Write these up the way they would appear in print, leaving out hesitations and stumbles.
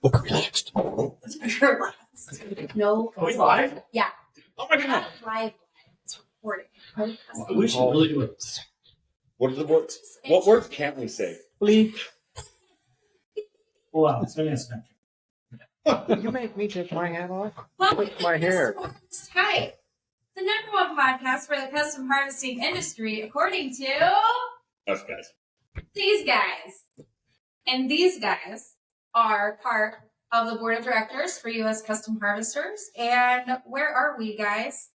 Look relaxed. Relaxed. No. Are we live? Yeah. Oh my god. Live. It's recording. We should really do it. What are the words? What words can't we say? Bleep. Wow, it's going to You make me take my hat off? Welcome My to hair. Custom Harvest, the number one podcast for the custom harvesting industry, according to Us guys. these guys. And these guys are part of the board of directors for U.S. Custom Harvesters. And where are we, guys?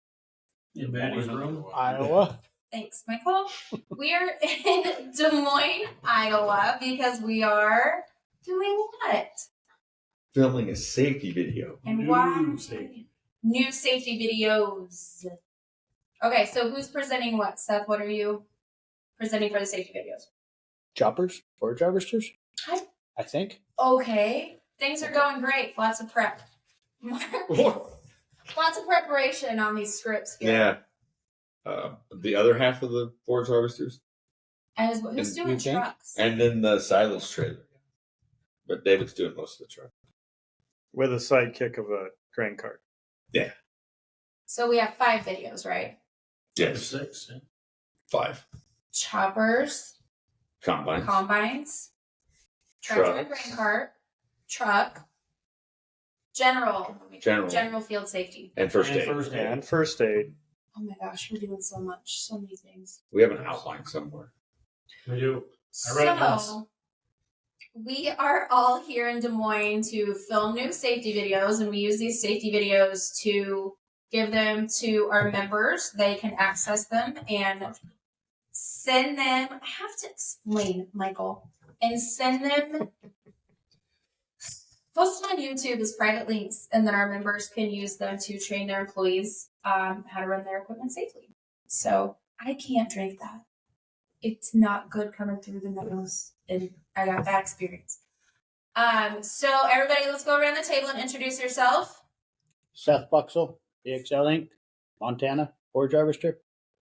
in Mandy's room. Iowa. Thanks, Michael. We're in Des Moines, Iowa, because we are doing what? Filming a safety video. And New why? safety. New safety videos. Okay, so who's presenting what? Seth, what are you presenting for the safety videos? Choppers? Forage harvesters? Hi. I think. Okay, things are going great. Lots of prep. Lots of preparation on these scripts here. Yeah. The other half of the forage harvesters. And who's And doing you think? trucks? And then the silage trailer. But David's doing most of the truck. With a sidekick of a grain cart. So we have 5 videos, right? Yes. 6. Yeah. 5. Choppers, Combines. combines, tractor and Trucks. grain cart, truck, general field safety. And first And aid. first aid. And first aid. Oh my gosh, we're doing so much, so many things. We have an outline somewhere. We do. I read it once. So, we are all here in Des Moines to film new safety videos, and we use these safety videos to give them to our members. They can access them and send them. I have to explain, Michael, and send them. Post them on YouTube as private links, and then our members can use them to train their employees how to run their equipment safely. So I can't drink that. It's not good coming through the nose, and I got bad experience. So everybody, let's go around the table and introduce yourself. Seth Buxel, EXL Inc., Montana, forage harvester.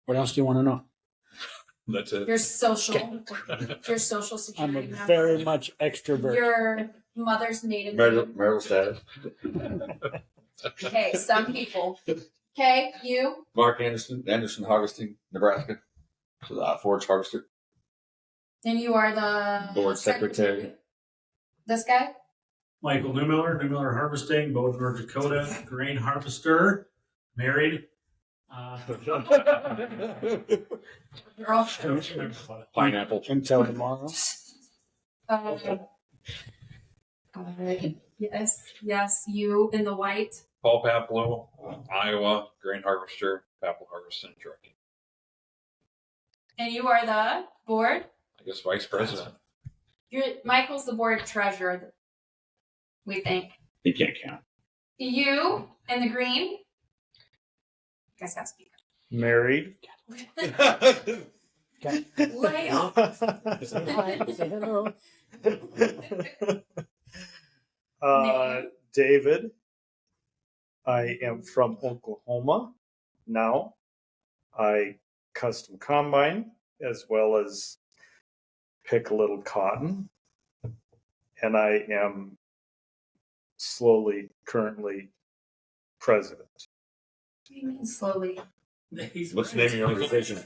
What else do you want to know? That's it. Your social I'm security a number. very much extrovert. Your mother's maiden Marital name. status. Okay, some people. Okay, you. Mark Anderson Harvesting, Nebraska. So the forage harvester. And you are the Board secretary. This guy? Michael Newmiller Harvesting, Boulder, North Dakota, grain harvester, married. Girl. Pineapple. Until tomorrow. Yes, you in the white. Paul Papalo, Iowa, grain harvester, apple harvest and trucking. And you are the board? I guess vice president. Michael's the board treasurer, we think. He can't count. You in the green? You guys got speaker. Married. Lay off. Say hi. Say hello. David. I am from Oklahoma now. I custom combine as well as pick a little cotton. And I am currently president. What do you mean slowly? What's the name of your organization?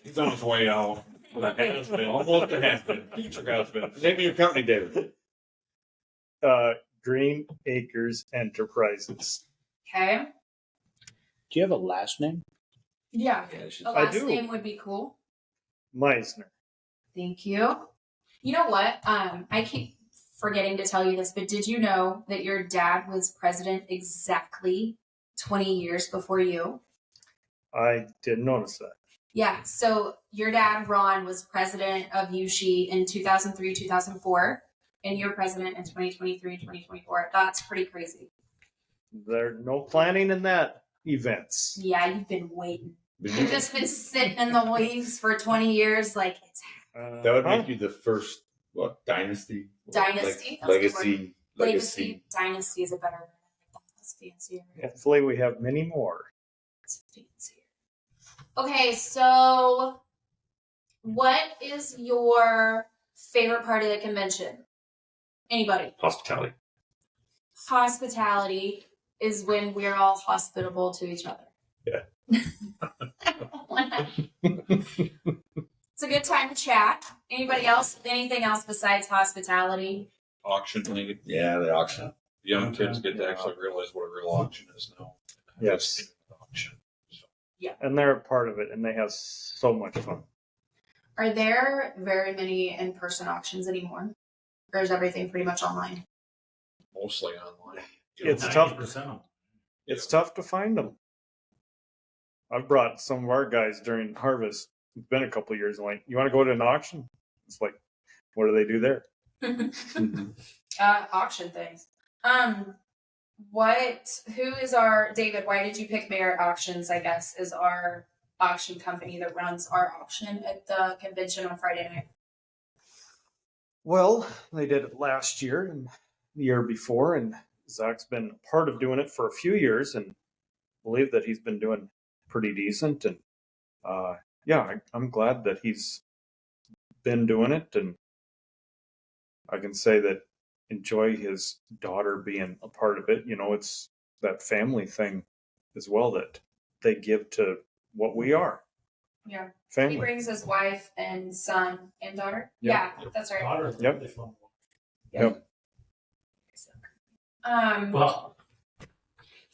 He's on his way out. Almost a has-been. Future has-been. Name of your company, David. Green Acres Enterprises. Okay. Do you have a last name? Yeah. A I last do. name would be cool. Meisner. Thank you. You know what? I keep forgetting to tell you this, but did you know that your dad was president exactly 20 years before you? I didn't notice that. Yeah. So your dad, Ron, was president of USCHI in 2003, 2004, and you're president in 2023, 2024. That's pretty crazy. There's no planning in that events. Yeah, you've been waiting. You've just been sitting in the wings for 20 years, like it's That would make you the first, dynasty? Dynasty? Like, That's a good legacy. Dynasty is a better word. That's fancier. Hopefully we have many more. It's fancier. Okay, so what is your favorite part of the convention? Anybody. Hospitality. Hospitality is when we're all hospitable to each other. Yeah. It's a good time to chat. Anybody else? Anything else besides hospitality? Auction thing. Yeah, the auction. Young kids get to actually realize what a real auction is now. Yes. Auction. So, And they're a part of it, and they have so much fun. Are there very many in-person auctions anymore? Or is everything pretty much online? mostly online. It's tough. 90% of them. It's tough to find them. I've brought some of our guys during harvest. It's been a couple of years. I'm like, you want to go to an auction? It's like, what do they do there? Auction things. Who is our, David, why did you pick Merit Auctions, I guess, is our auction company that runs our auction at the convention on Friday night? Well, they did it last year and the year before, and Zach's been part of doing it for a few years, and believe that he's been doing pretty decent. And I'm glad that he's been doing it, and I can say that enjoy his daughter being a part of it. You know, it's that family thing as well that they give to what we are. Yeah. He Family. brings his wife and son and daughter. Yep. Yeah, that's right. Daughter, Yep. they fun. Yep. Well,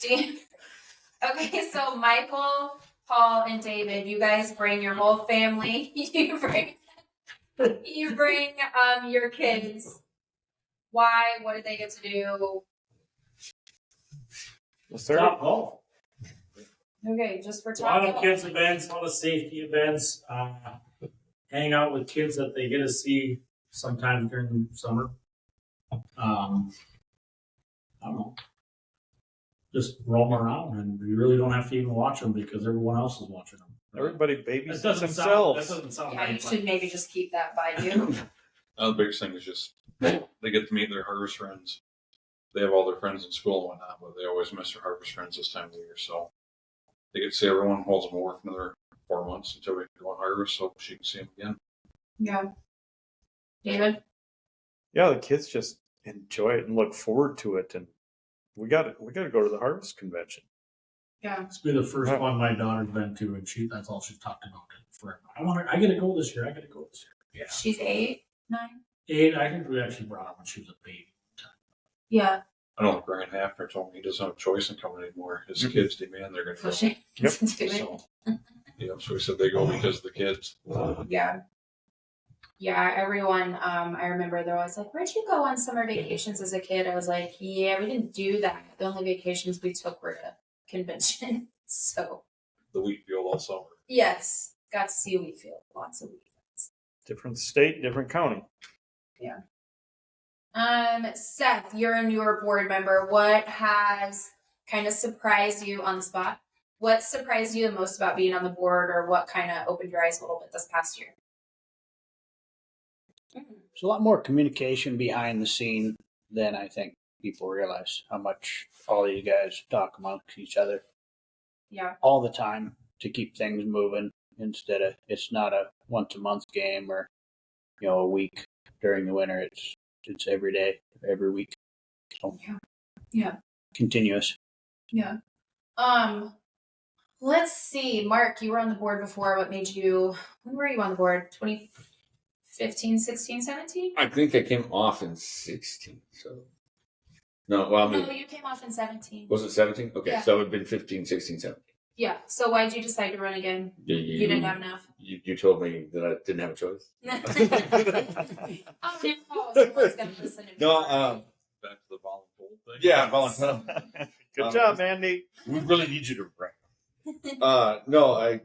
Okay, so Michael, Paul, and David, you guys bring your whole family. You bring your kids. Why? What did they get to do? Yes, sir. top golf. Okay, just for A lot top of kids events, a lot of safety events, hang out with kids that they get to see sometimes during the summer. I don't know. Just roam around, and you really don't have to even watch them because everyone else is watching them. Everybody That babysits doesn't themselves. sound Yeah, you right. should maybe just keep that by you. Now the biggest thing is just they get to meet their harvest friends. They have all their friends in school and whatnot, but they always miss their harvest friends this time of the year. So they get to see everyone holds them over for another 4 months until we go on harvest, so she can see them again. Yeah. David? Yeah, the kids just enjoy it and look forward to it, and we got to go to the harvest convention. Yeah. It's been the first one my daughter's been to, and that's all she's talked about it forever. I gotta go this year. I gotta go this year. Yeah. She's 8, 9? 8, I think we actually brought her when she was a baby. Yeah. I know Brian Hafner told me he doesn't have a choice in coming anymore. His kids demand they're going to go. So she Yep. do it. So, so he said they go because of the kids. Yeah. Yeah, everyone, I remember they're always like, where'd you go on summer vacations as a kid? I was like, yeah, we didn't do that. The only vacations we took were to convention. So, The wheat field all summer. yes, got to see Wheatfield. Lots of weekends. Different state, different county. Seth, you're a newer board member. What has kind of surprised you on the spot? What surprised you the most about being on the board, or what kind of opened your eyes a little bit this past year? There's a lot more communication behind the scene than I think people realize. How much all of you guys talk amongst each other Yeah. all the time to keep things moving instead of it's not a once a month game or a week during the winter. It's every day, every week. So Yeah. continuous. Yeah. Let's see. Mark, you were on the board before. When were you on the board? 2015, 16, 17? I think I came off in 16. So no, well, I mean, No, you came off in 17. was it 17? Okay, Yeah. so it would have been 15, 16, 17. Yeah. So why'd you decide to run again? You didn't have enough. You told me that I didn't have a choice. Oh, no. Someone's going to listen to me. No, Back to the volunteer thing. yeah, volunteer. Good job, Mandy. We really need you to rank. No, I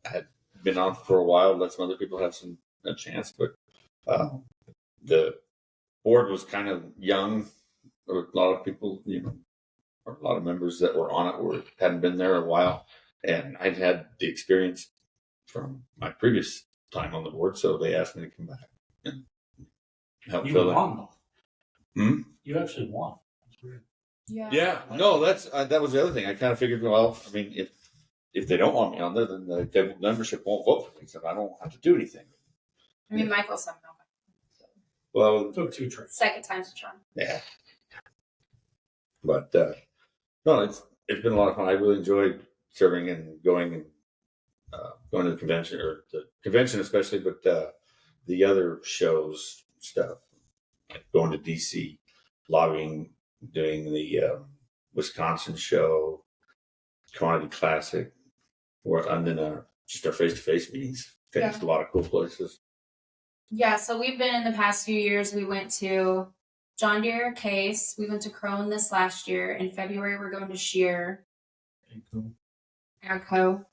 had been on for a while. Let some other people have a chance, but the board was kind of young. There were a lot of people, or a lot of members that were on it hadn't been there a while, and I'd had the experience from my previous time on the board, so they asked me to come back and help You fill in. won, though. Hmm? You actually won. That's weird. Yeah, no, that was the other thing. I kind of figured, well, I mean, if they don't want me on there, then the membership won't vote for me, so I don't have to do anything. I mean, Michael somehow. Well, Took 2 trips. Second time's a charm. yeah. But no, it's been a lot of fun. I really enjoyed serving and going to the convention, or the convention especially, but the other shows stuff, like going to DC, lobbying, doing the Wisconsin show, Commodity Classic, and then just our face-to-face meetings. Finished a lot of cool places. Yeah, so we've been in the past few years. We went to John Deere Case. We went to Crone this last year. In February, we're going to Shear. Agco.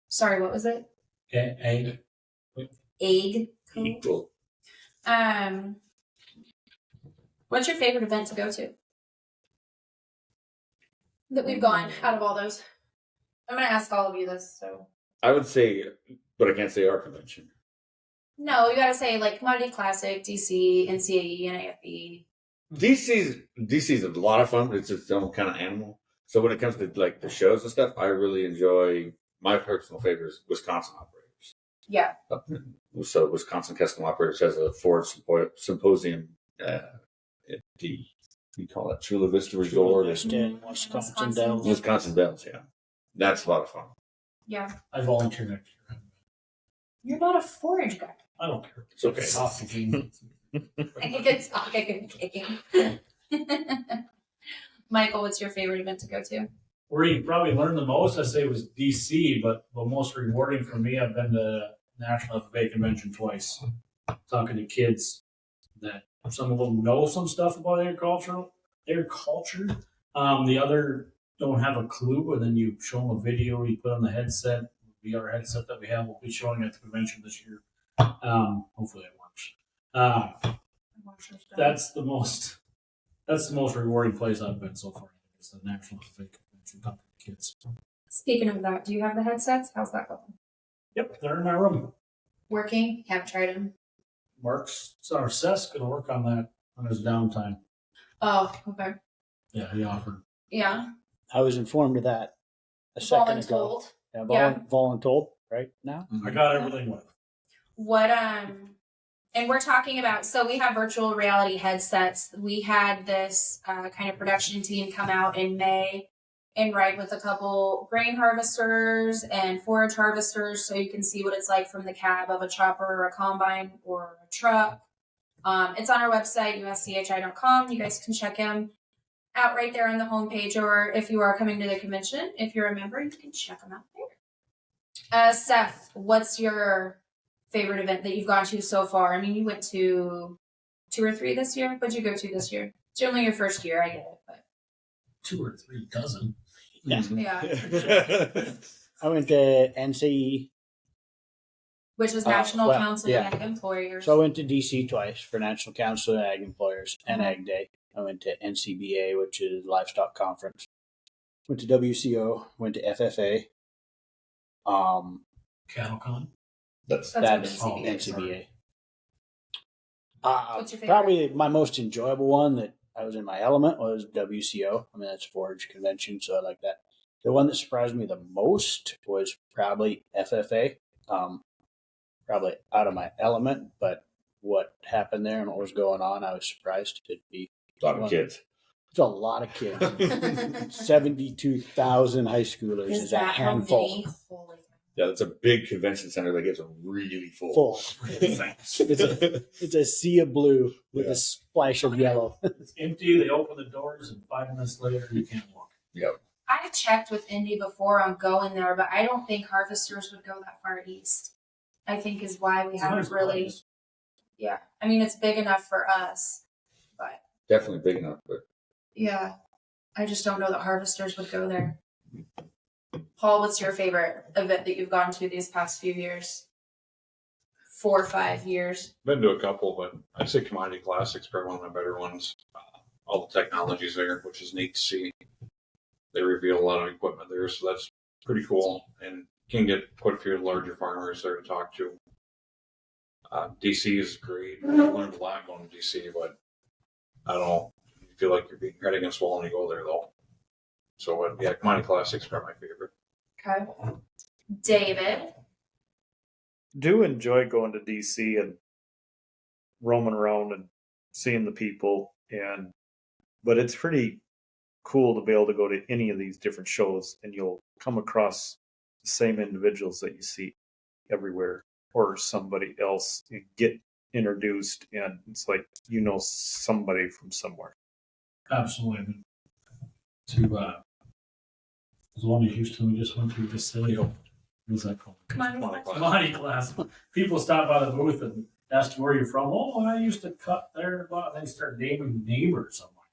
Sorry, what was it? Egg. Egg. Equal. What's your favorite event to go to? That we've gone out of all those. I'm going to ask all of you this, so. I would say, but I can't say our convention. No, you got to say like Commodity Classic, DC, NCAE, and AFE. DC's a lot of fun. It's its own kind of animal. So when it comes to like the shows and stuff, I really enjoy. My personal favorite is Wisconsin Operators. Yeah. So Wisconsin Custom Operators has a Ford Symposium at the, you call it Chula Vista Resort. In Wisconsin Dells. Wisconsin Dells, yeah. That's a lot of fun. Yeah. I volunteer next year. You're not a forage guy. I don't care. It's okay. Off the game. I think it's talking and kicking. Michael, what's your favorite event to go to? Where you probably learned the most, I say, was DC, but the most rewarding for me, I've been to National FFA Convention twice, talking to kids that some of them know some stuff about agriculture. The other don't have a clue, and then you show them a video, you put on the headset, VR headset that we have. We'll be showing at the convention this year. Hopefully it works. That's the most rewarding place I've been so far. It's the National FFA Convention, talking to kids. Speaking of that, do you have the headsets? How's that going? Yep, they're in my room. Working? Haven't tried them. Works. So our Seth's gonna work on that on his downtime. Oh, okay. Yeah, he offered. Yeah. I was informed of that a second ago. Voluntold. Yeah, voluntold right now. I got everything with. What and we're talking about, so we have virtual reality headsets. We had this kind of production team come out in May and ride with a couple grain harvesters and forage harvesters, so you can see what it's like from the cab of a chopper or a combine or a truck. It's on our website, USCHI.com. You guys can check them out right there on the homepage, or if you are coming to the convention, if you're a member, you can check them out there. Seth, what's your favorite event that you've gone to so far? I mean, you went to 2 or 3 this year. What'd you go to this year? It's only your first year, I get it, but 2 or 3 dozen. Yeah. yeah. I went to NCE. Which is National well, Council yeah. of Ag Employers. So I went to DC twice for National Council of Ag Employers and Ag Day. I went to NCBA, which is Livestock Conference. Went to WCO. Went to FFA. CattleCon. That's That's what NCBA is. NCBA. What's your favorite? Probably my most enjoyable one that I was in my element was WCO. I mean, that's a forage convention, so I like that. The one that surprised me the most was probably FFA. Probably out of my element, but what happened there and what was going on, I was surprised. It'd be A lot of kids. It's a lot of kids. 72,000 high schoolers is a that how handful. many? Holy Yeah, it's a big convention center that gets really full. Full. It's a sea of blue with a splash of yellow. It's empty. They open the doors, and 5 minutes later, you can't walk. Yep. I checked with Indy before on going there, but I don't think harvesters would go that far east. I think is why we haven't really. Yeah, I mean it's big enough for us, but Definitely big enough, but yeah, I just don't know that harvesters would go there. Paul, what's your favorite event that you've gone to these past few years? 4 or 5 years. Been to a couple, but I'd say Commodity Classic's probably one of my better ones. All the technology's there, which is neat to see. They reveal a lot of equipment there, so that's pretty cool. And can get quite a few larger farmers there to talk to. DC is great. I learned a lot going to DC, but I don't know. You feel like you're being head against the wall when you go there, though. So, yeah, Commodity Classic's probably my favorite. Okay. David. Do enjoy going to DC and roaming around and seeing the people, but it's pretty cool to be able to go to any of these different shows, and you'll come across the same individuals that you see everywhere, or somebody else. You get introduced, and it's like somebody from somewhere. Absolutely. To the one in Houston we just went to, the silly. What was that called? Mandi class. People stop by the booth and ask where you're from. Oh, I used to cut there. And they start naming neighbors. I'm like,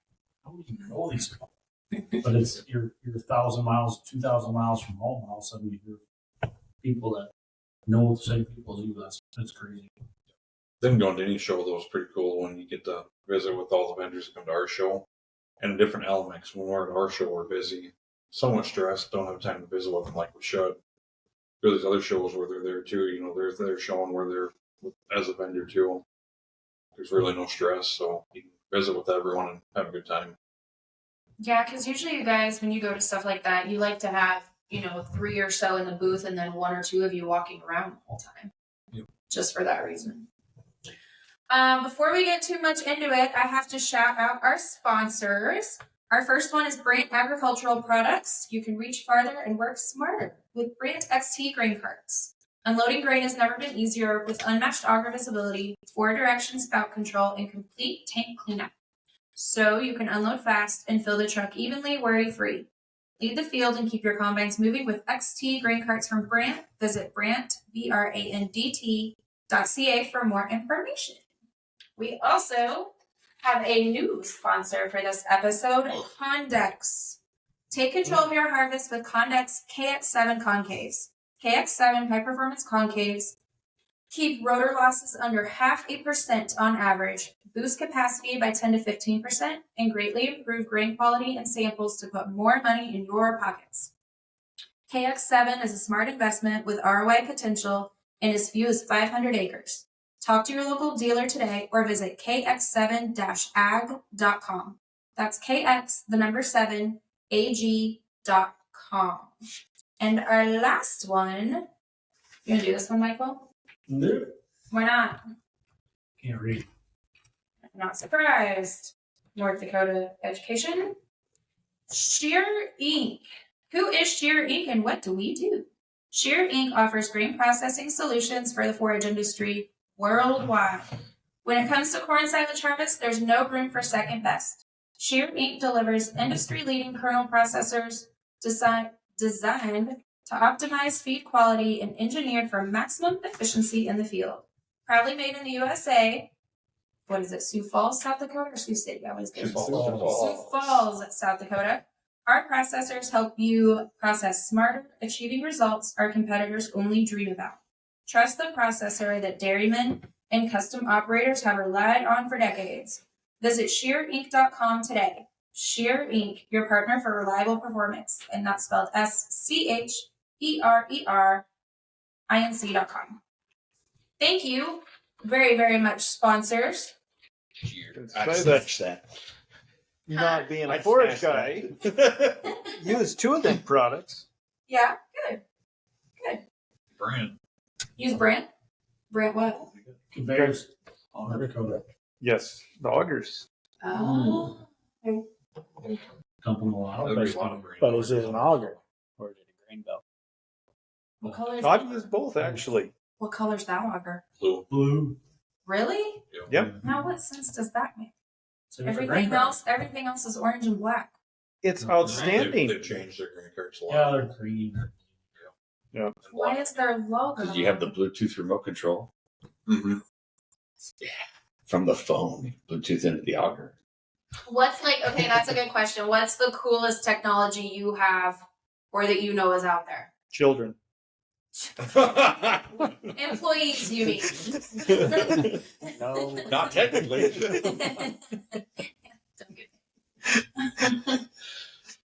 how do you know these people? But it's you're 1,000 miles, 2,000 miles from home, and all of a sudden you hear people that know the same people as you. That's crazy. Then going to any show though is pretty cool when you get to visit with all the vendors that come to our show and different elements. When we're at our show, we're busy, so much stress, don't have time to visit with them like we should. There's these other shows where they're there too. They're showing where they're as a vendor too. There's really no stress, so you can visit with everyone and have a good time. Yeah, because usually you guys, when you go to stuff like that, you like to have, 3 or so in the booth and then 1 or 2 of you walking around the whole time. Yep. Just for that reason. Before we get too much into it, I have to shout out our sponsors. Our first one is Brant Agricultural Products. You can reach farther and work smarter with Brant XT grain carts. Unloading grain has never been easier with unmatched auger visibility, 4-direction spout control, and complete tank cleanup. So you can unload fast and fill the truck evenly, worry-free. Lead the field and keep your combines moving with XT grain carts from Brant. Visit Brant, BRANDT.ca for more information. We also have a new sponsor for this episode, Condex. Take control of your harvest with Condex KX7 concaves. KX7 high-performance concaves keep rotor losses under 0.5% on average, boost capacity by 10 to 15%, and greatly improve grain quality and samples to put more money in your pockets. KX7 is a smart investment with ROI potential and as few as 500 acres. Talk to your local dealer today or visit kx7-ag.com. That's kx7ag.com. And our last one, you gonna do this one, Michael? No. Why not? Can't read. I'm not surprised. North Dakota Education. Shear Inc. Who is Shear Inc. and what do we do? Shear Inc. offers grain processing solutions for the forage industry worldwide. When it comes to corn silage harvest, there's no room for second best. Shear Inc. delivers industry-leading kernel processors designed to optimize feed quality and engineered for maximum efficiency in the field. Proudly made in the USA. What is it, Sioux Falls, South Dakota, or Sioux City? I always get Sioux Falls, South Dakota. Our processors help you process smarter, achieving results our competitors only dream about. Trust the processor that dairymen and custom operators have relied on for decades. Visit shearinc.com today. Shear Inc., your partner for reliable performance, and that's spelled SCHERERINC.com. Thank you very, very much, sponsors. Not being a forage guy, use 2 of them products. Yeah, good. Brand. Use Brant. Brant what? Conveyors. On Dakota. Yes, the augers. Oh. Dumping a lot. That'd be a lot of brand. But is it an auger or is it a grain belt? What color is I've used both actually. What color's that auger? Blue. Really? Yep. Now what sense does that make? So it's a grain Everything else is orange and black. It's outstanding. They've changed their grain carts a lot. Yeah, they're green. Yeah. Why is their logo? Because you have the Bluetooth remote control Mm-hmm. from the phone, Bluetooth into the auger. What's okay, that's a good question. What's the coolest technology you have or that you know is out there? Children. Employees, you mean? No, not technically.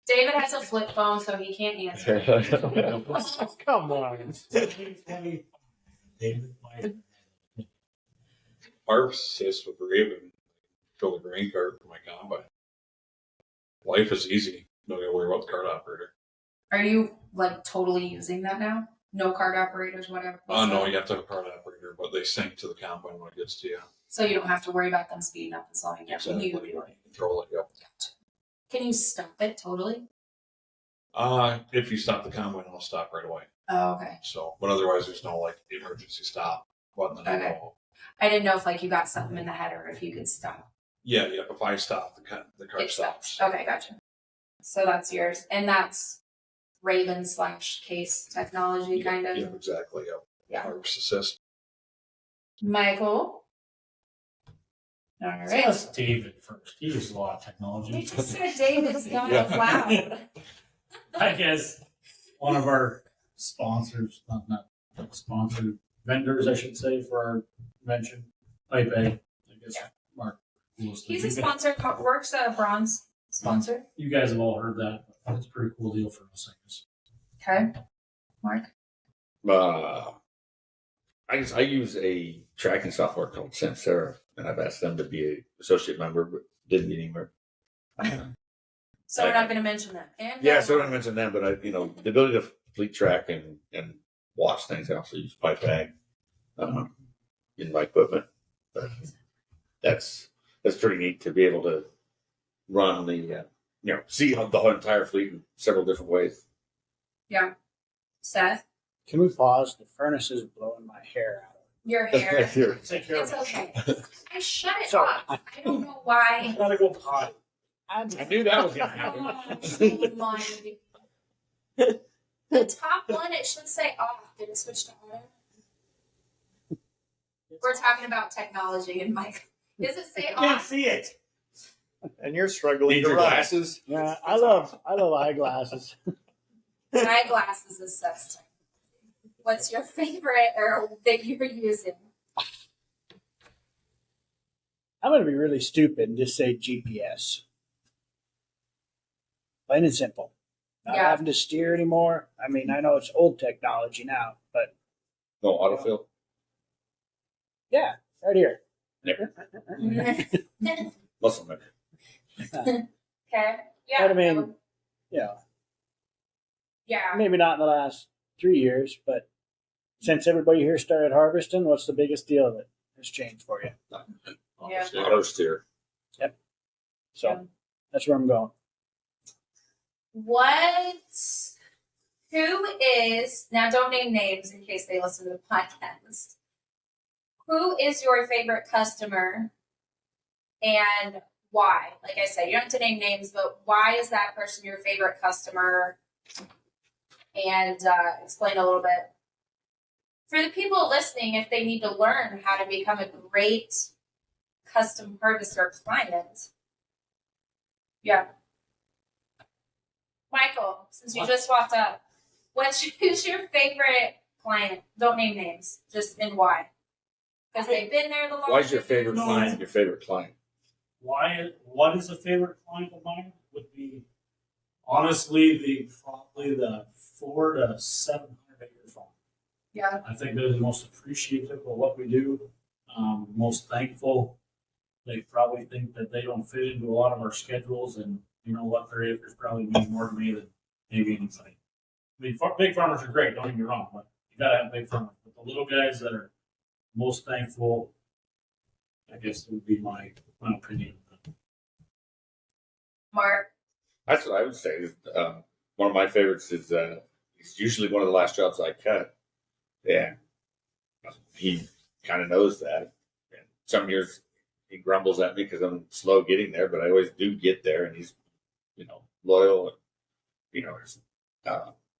David has a flip phone, so he can't answer. Come on. Our sis with Raven fill the grain cart for my combine. Life is easy. Don't gotta worry about the cart operator. Are you totally using that now? No cart operators, whatever. No, you have to have a cart operator, but they sync to the combine when it gets to you. So you don't have to worry about them speeding up and slowing down. Exactly. You do it. Control it. Yep. Can you stop it totally? If you stop the convoy, it'll stop right away. Oh, okay. So, but otherwise, there's no like emergency stop button. Okay. I didn't know if like you got something in the head or if you could stop. Yeah. If I stop, the car It stops. Okay, gotcha. So that's yours, and that's Raven / Case technology, kind of. Yeah, exactly. Yep. Yeah. Harvest assist. Michael. All right. Let's David first. He uses a lot of technology. You just said David's not Yeah. allowed. I guess one of our sponsors, not sponsored vendors, I should say, for our convention, Pipe A. I guess Mark. He's a sponsor. Works at a bronze sponsor. You guys have all heard that. It's a pretty cool deal for us, I guess. Okay. Mark. I guess I use a tracking software called Samsara, and I've asked them to be an associate member, but didn't get anywhere. So we're not going to mention that. And Yeah, so I didn't mention them, but the ability to fleet track and watch things. I also use pipe bag in my equipment, but that's pretty neat to be able to run the see the whole entire fleet in several different ways. Yeah. Seth, Can we pause? The furnace is blowing my hair out. your hair. Here. Take care It's of it. okay. I shut it Sorry. off. I don't know why. Gotta go potty. I knew that was going to happen. Oh, Mandi. The top one, it should say off. Did it switch to on? We're talking about technology, and Mike, does it say off? see it. And you're struggling Need to your run. glasses? Yeah, I love eyeglasses. Eyeglasses is Seth's turn. What's your favorite or that you're using? I'm going to be really stupid and just say GPS. Plain and simple. Not Yeah. having to steer anymore. I mean, I know it's old technology now, but No autofill? yeah, right here. Muscle memory. Okay. Yeah. But I mean, yeah, yeah. maybe not in the last 3 years, but since everybody here started harvesting, what's the biggest deal that has changed for you? Yeah. Auto steer. So Yeah. that's where I'm going. Who is, now don't name names in case they listen to the podcast. Who is your favorite customer and why? Like I said, you don't have to name names, but why is that person your favorite customer? And explain a little bit. For the people listening, if they need to learn how to become a great custom harvester client. Yeah. Michael, since you just walked up, who's your favorite client? Don't name names, just and why. Because they've been there the longest. Why is your favorite No, client your favorite client? What is a favorite client of mine? Would be honestly probably the 400 to 700 acre farm. Yeah. I think they're the most appreciative of what we do, most thankful. They probably think that they don't fit into a lot of our schedules, and you know what, their acres probably mean more to me than maybe anybody. I mean, big farmers are great, don't get me wrong, but you gotta have big farmers. But the little guys that are most thankful, I guess would be my opinion. Mark. That's what I would say. One of my favorites is it's usually one of the last jobs I cut. Yeah. He kind of knows that. And some years he grumbles at me because I'm slow getting there, but I always do get there, and he's, loyal. And, it's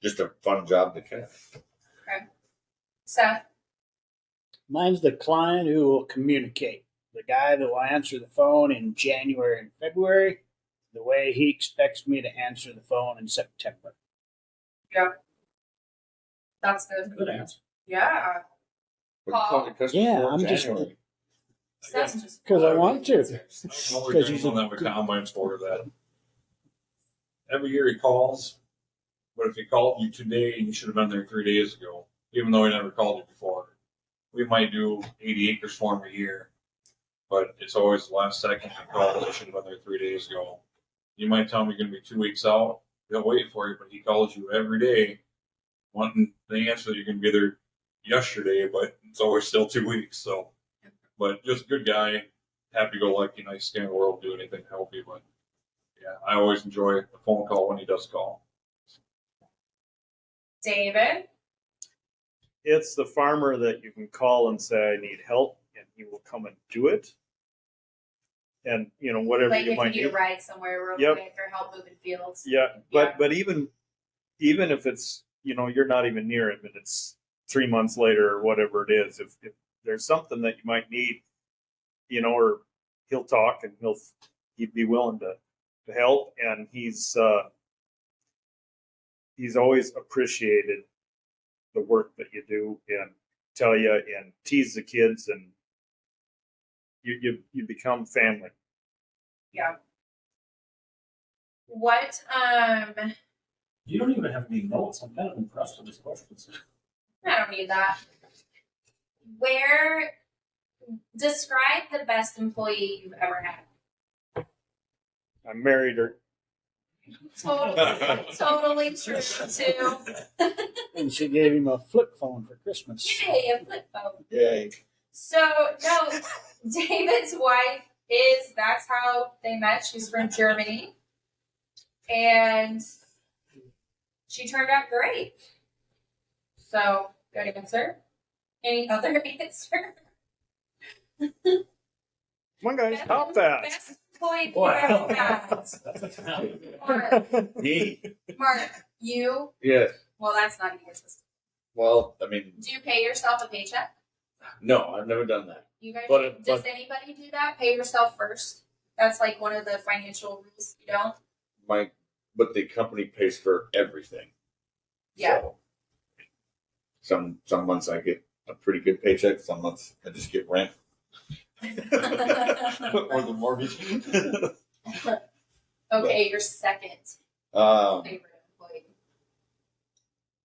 just a fun job to cut. Okay. Seth. Mine's the client who will communicate. The guy that will answer the phone in January and February, the way he expects me to answer the phone in September. Yeah. That's good. Good answer. Yeah. What do you call your customer Yeah, for I'm just- January? Seth's just 'Cause I want to. I don't know what you're Because doing on that with combines for that. Every year he calls, but if he called you today, you should have been there 3 days ago, even though he never called you before. We might do 80 acres for him a year, but it's always the last second he calls. I should have been there 3 days ago. You might tell him you're going to be 2 weeks out. He'll wait for you, but he calls you every day, wanting the answer that you're going to be there yesterday, but it's always still 2 weeks. So, but just a good guy, happy-go-lucky, nice guy in the world, do anything to help you. But yeah, I always enjoy the phone call when he does call. David? It's the farmer that you can call and say, I need help, and he will come and do it. And, whatever Like you if might you need need. a ride somewhere real Yep. quick or help moving fields. Yeah, Yeah. but even if it's, you're not even near it, and it's 3 months later or whatever it is, if there's something that you might need, or he'll talk and he'd be willing to help, and he's always appreciated the work that you do and tell you and tease the kids, and you become family. Yeah. What You don't even have any notes. I'm kind of impressed with these questions. I don't need that. Where describe the best employee you've ever had. I'm married her. Totally true too. And she gave him a flip phone for Christmas. Yay, a flip phone. Yay. So no, David's wife that's how they met. She's from Germany. And she turned out great. So good answer. Any other answer? Come on, guys, top that. Best employee Wow. you've ever had. Mark, Me? Mark, you? Yes. Well, that's not even system. Well, I mean, Do you pay yourself a paycheck? no, I've never done that. You guys, But- does anybody do that? Pay yourself first. That's like one of the financial rules. You don't? But the company pays for everything. Yeah. So some months I get a pretty good paycheck. Some months I just get rent or the mortgage. Okay, your second um, favorite employee.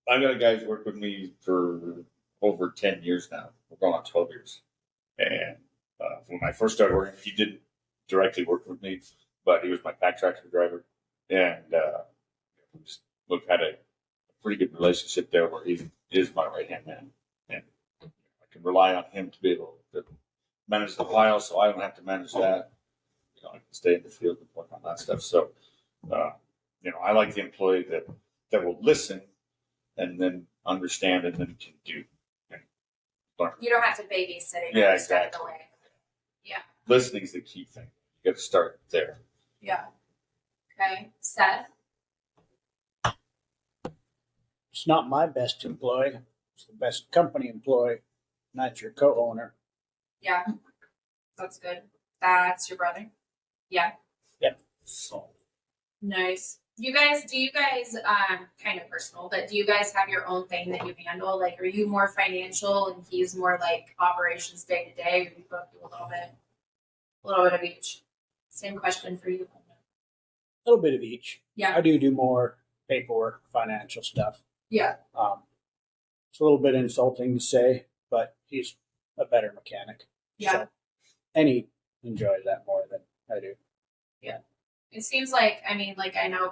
I've got a guy who's worked with me for over 10 years now. We're going on 12 years. And when I first started working, he didn't directly work with me, but he was my pack tractor driver. And we've had a pretty good relationship there where he is my right-hand man. And I can rely on him to be able to manage the file so I don't have to manage that. I can stay in the field and work on that stuff. So, I like the employee that will listen and then understand and then can do and learn. You don't have to babysit it Yeah, every step of the exactly. way. Yeah. Listening is the key thing. You got to start there. Yeah. Okay. Seth? It's not my best employee. It's the best company employee, not your co-owner. Yeah. That's good. That's your brother? Yeah. So Nice. Do you guys, kind of personal, but do you guys have your own thing that you handle? Like, are you more financial and he's more like operations day to day, or you both do a little bit of each? Same question for you. A little bit of each. Yeah. I do more paperwork, financial stuff. Yeah. It's a little bit insulting to say, but he's a better mechanic. Yeah. So, and he enjoys that more than I do. It seems like, I know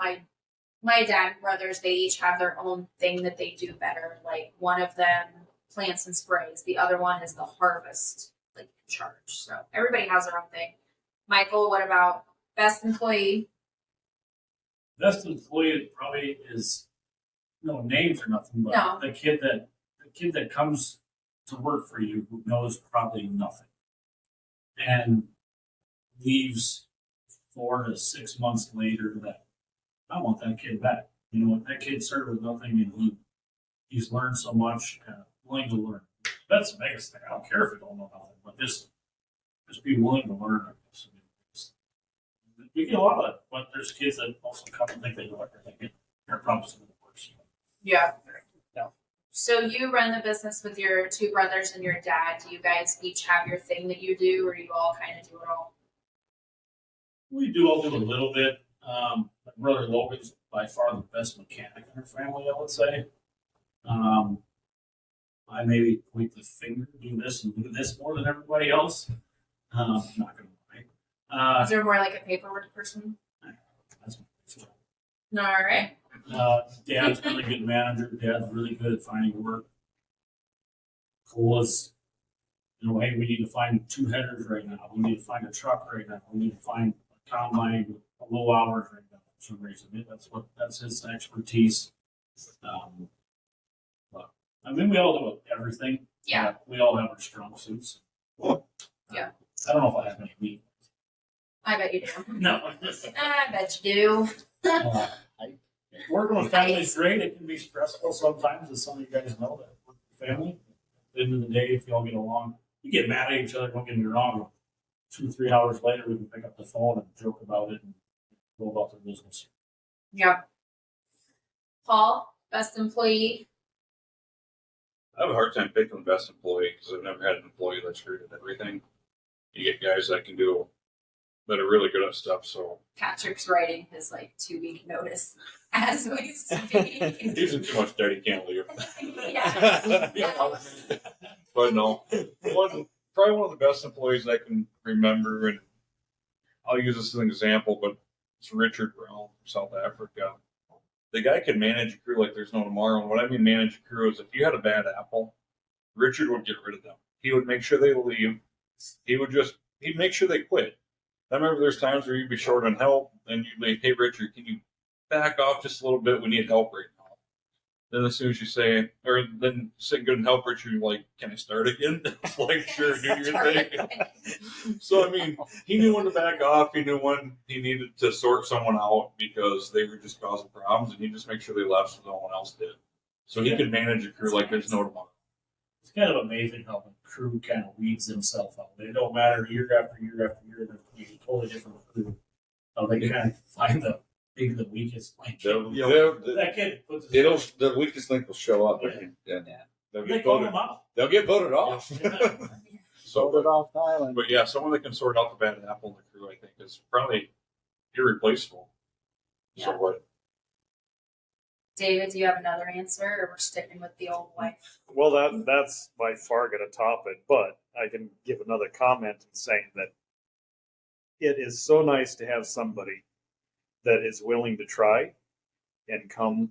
my dad and brothers, they each have their own thing that they do better. Like one of them plants and sprays. The other one is the harvest, like in charge. So everybody has their own thing. Michael, what about best employee? best employee probably is no names or nothing, but No. the kid that comes to work for you who knows probably nothing and leaves 4 to 6 months later. That I want that kid back. You know what? That kid started with nothing and he's learned so much and willing to learn. That's the biggest thing. I don't care if you don't know nothing, but just be willing to learn. I guess. You get a lot of it, but there's kids that also come and think they know everything. They're probably some of the worst. Yeah. No. So you run the business with your two brothers and your dad. Do you guys each have your thing that you do, or you all kind of do it all? We do all do a little bit. My brother Logan's by far the best mechanic in our family, I would say. I maybe point the finger, do this and do this more than everybody else. I'm not going to lie. Is there more like a paperwork person? That's No, all right. Dad's a really good manager. Dad's really good at finding work. Cole is Hey, we need to find 2 headers right now. We need to find a truck right now. We need to find a combine with low hours right now for some reason. That's his expertise. But I mean, we all do everything. Yeah. We all have our strong suits. Yeah. I don't know if I have any weak. I bet you do. No. I bet you do. Working with family is great. It can be stressful sometimes, as some of you guys know that work with family. At the end of the day, if you all get along, you get mad at each other, don't get me wrong. 2 or 3 hours later, we can pick up the phone and joke about it and go about the business. Yeah. Paul, best employee. I have a hard time picking the best employee because I've never had an employee that's great at everything. You get guys that can do, that are really good at stuff. So Patrick's writing his 2-week notice as we speak. he's in too much debt, he can't leave. Yeah. But no, probably one of the best employees I can remember, and I'll use this as an example, but it's Richard Brown from South Africa. The guy could manage a crew like there's no tomorrow. And what I mean manage a crew is if you had a bad apple, Richard would get rid of them. He would make sure they leave. He'd make sure they quit. I remember there's times where you'd be short on help, and you'd be, hey, Richard, can you back off just a little bit? We need help right now. Then as soon as you say, or then say good and help Richard, you're like, can I start again? It's like, sure, do your thing. So, I mean, he knew when to back off. He knew when he needed to sort someone out because they were just causing problems, and he just make sure they left so no one else did. So he could manage a crew like there's no tomorrow. It's kind of amazing how the crew kind of weeds themselves out. It don't matter year after year after year. They're a totally different crew. How they kind of find maybe the weakest link. That kid puts his The weakest link will show up. Yeah. They'll They get call voted. them out. They'll get voted off. So, Voted off the island. but yeah, someone that can sort out the bad apple in the crew, I think, is probably irreplaceable. Yeah. So what? David, do you have another answer, or we're sticking with the old wife? Well, that's by far going to top it, but I can give another comment in saying that it is so nice to have somebody that is willing to try and come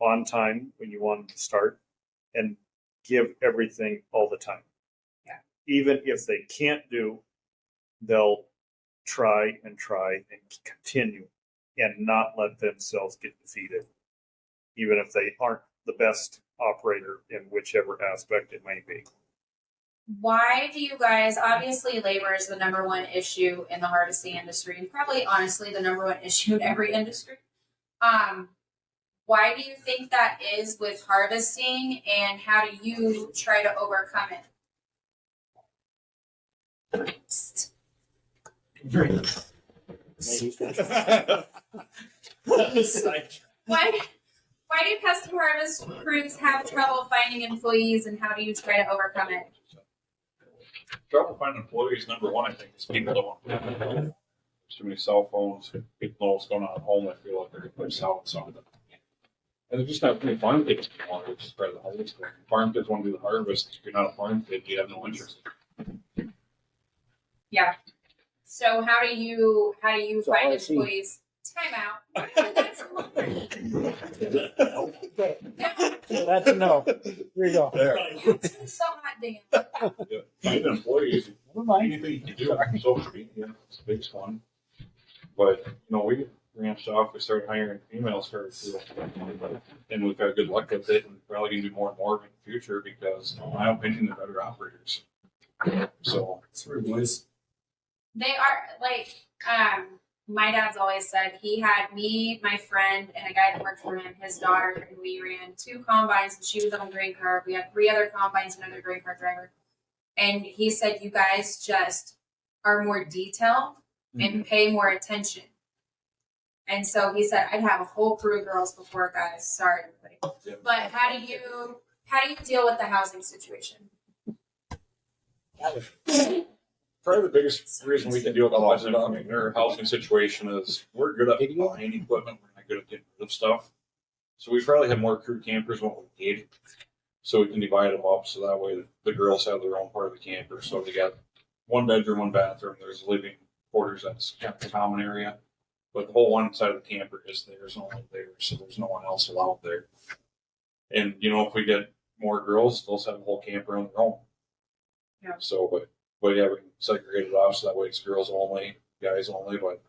on time when you want them to start and give everything all the time. Yeah. Even if they can't do, they'll try and continue and not let themselves get defeated, even if they aren't the best operator in whichever aspect it may be. Why do you guys, obviously labor is the number one issue in the harvesting industry, and probably honestly the number one issue in every industry. Why do you think that is with harvesting, and how do you try to overcome it? Why do custom harvest crews have trouble finding employees, and how do you try to overcome it? Trouble finding employees, number one, I think, is people don't want to. There's too many cell phones. People know what's going on at home. They feel like they're going to put selling something. And they're just not really farm kids anymore. They're just part of the harvest. Farm kids want to do the harvest. If you're not a farm kid, you have no interest. Yeah. So how do you So find I see. employees? Time out. That's That's a no. Here you go. so hot damn. Yeah. Find employees. Never mind. Anything you do on social media, it's a big one. But, we branched off. We started hiring females for and we've had good luck with it. And we're probably going to do more and more in the future because, in my opinion, they're better operators. So, Sorry, boys. They are my dad's always said he had me, my friend, and a guy that worked for him, his daughter, and we ran 2 combines, and she was on a grain cart. We had 3 other combines, another grain cart driver. And he said, you guys just are more detailed and pay more attention. And so he said, I'd have a whole crew of girls before guys. Sorry, everybody. yeah. But how do you deal with the housing situation? Probably the biggest reason we can deal with their housing situation is we're good at buying equipment. We're not good at getting rid of stuff. So we probably have more crew campers than what we need. So we can divide them up so that way the girls have their own part of the camper. So they got 1 bedroom, 1 bathroom. There's living quarters that's kind of the common area. But the whole one side of the camper is theirs, only theirs. So there's no one else allowed there. And, if we get more girls, they'll have a whole camper on their own. Yeah. So, but yeah, we can segregate it off so that way it's girls only, guys only. But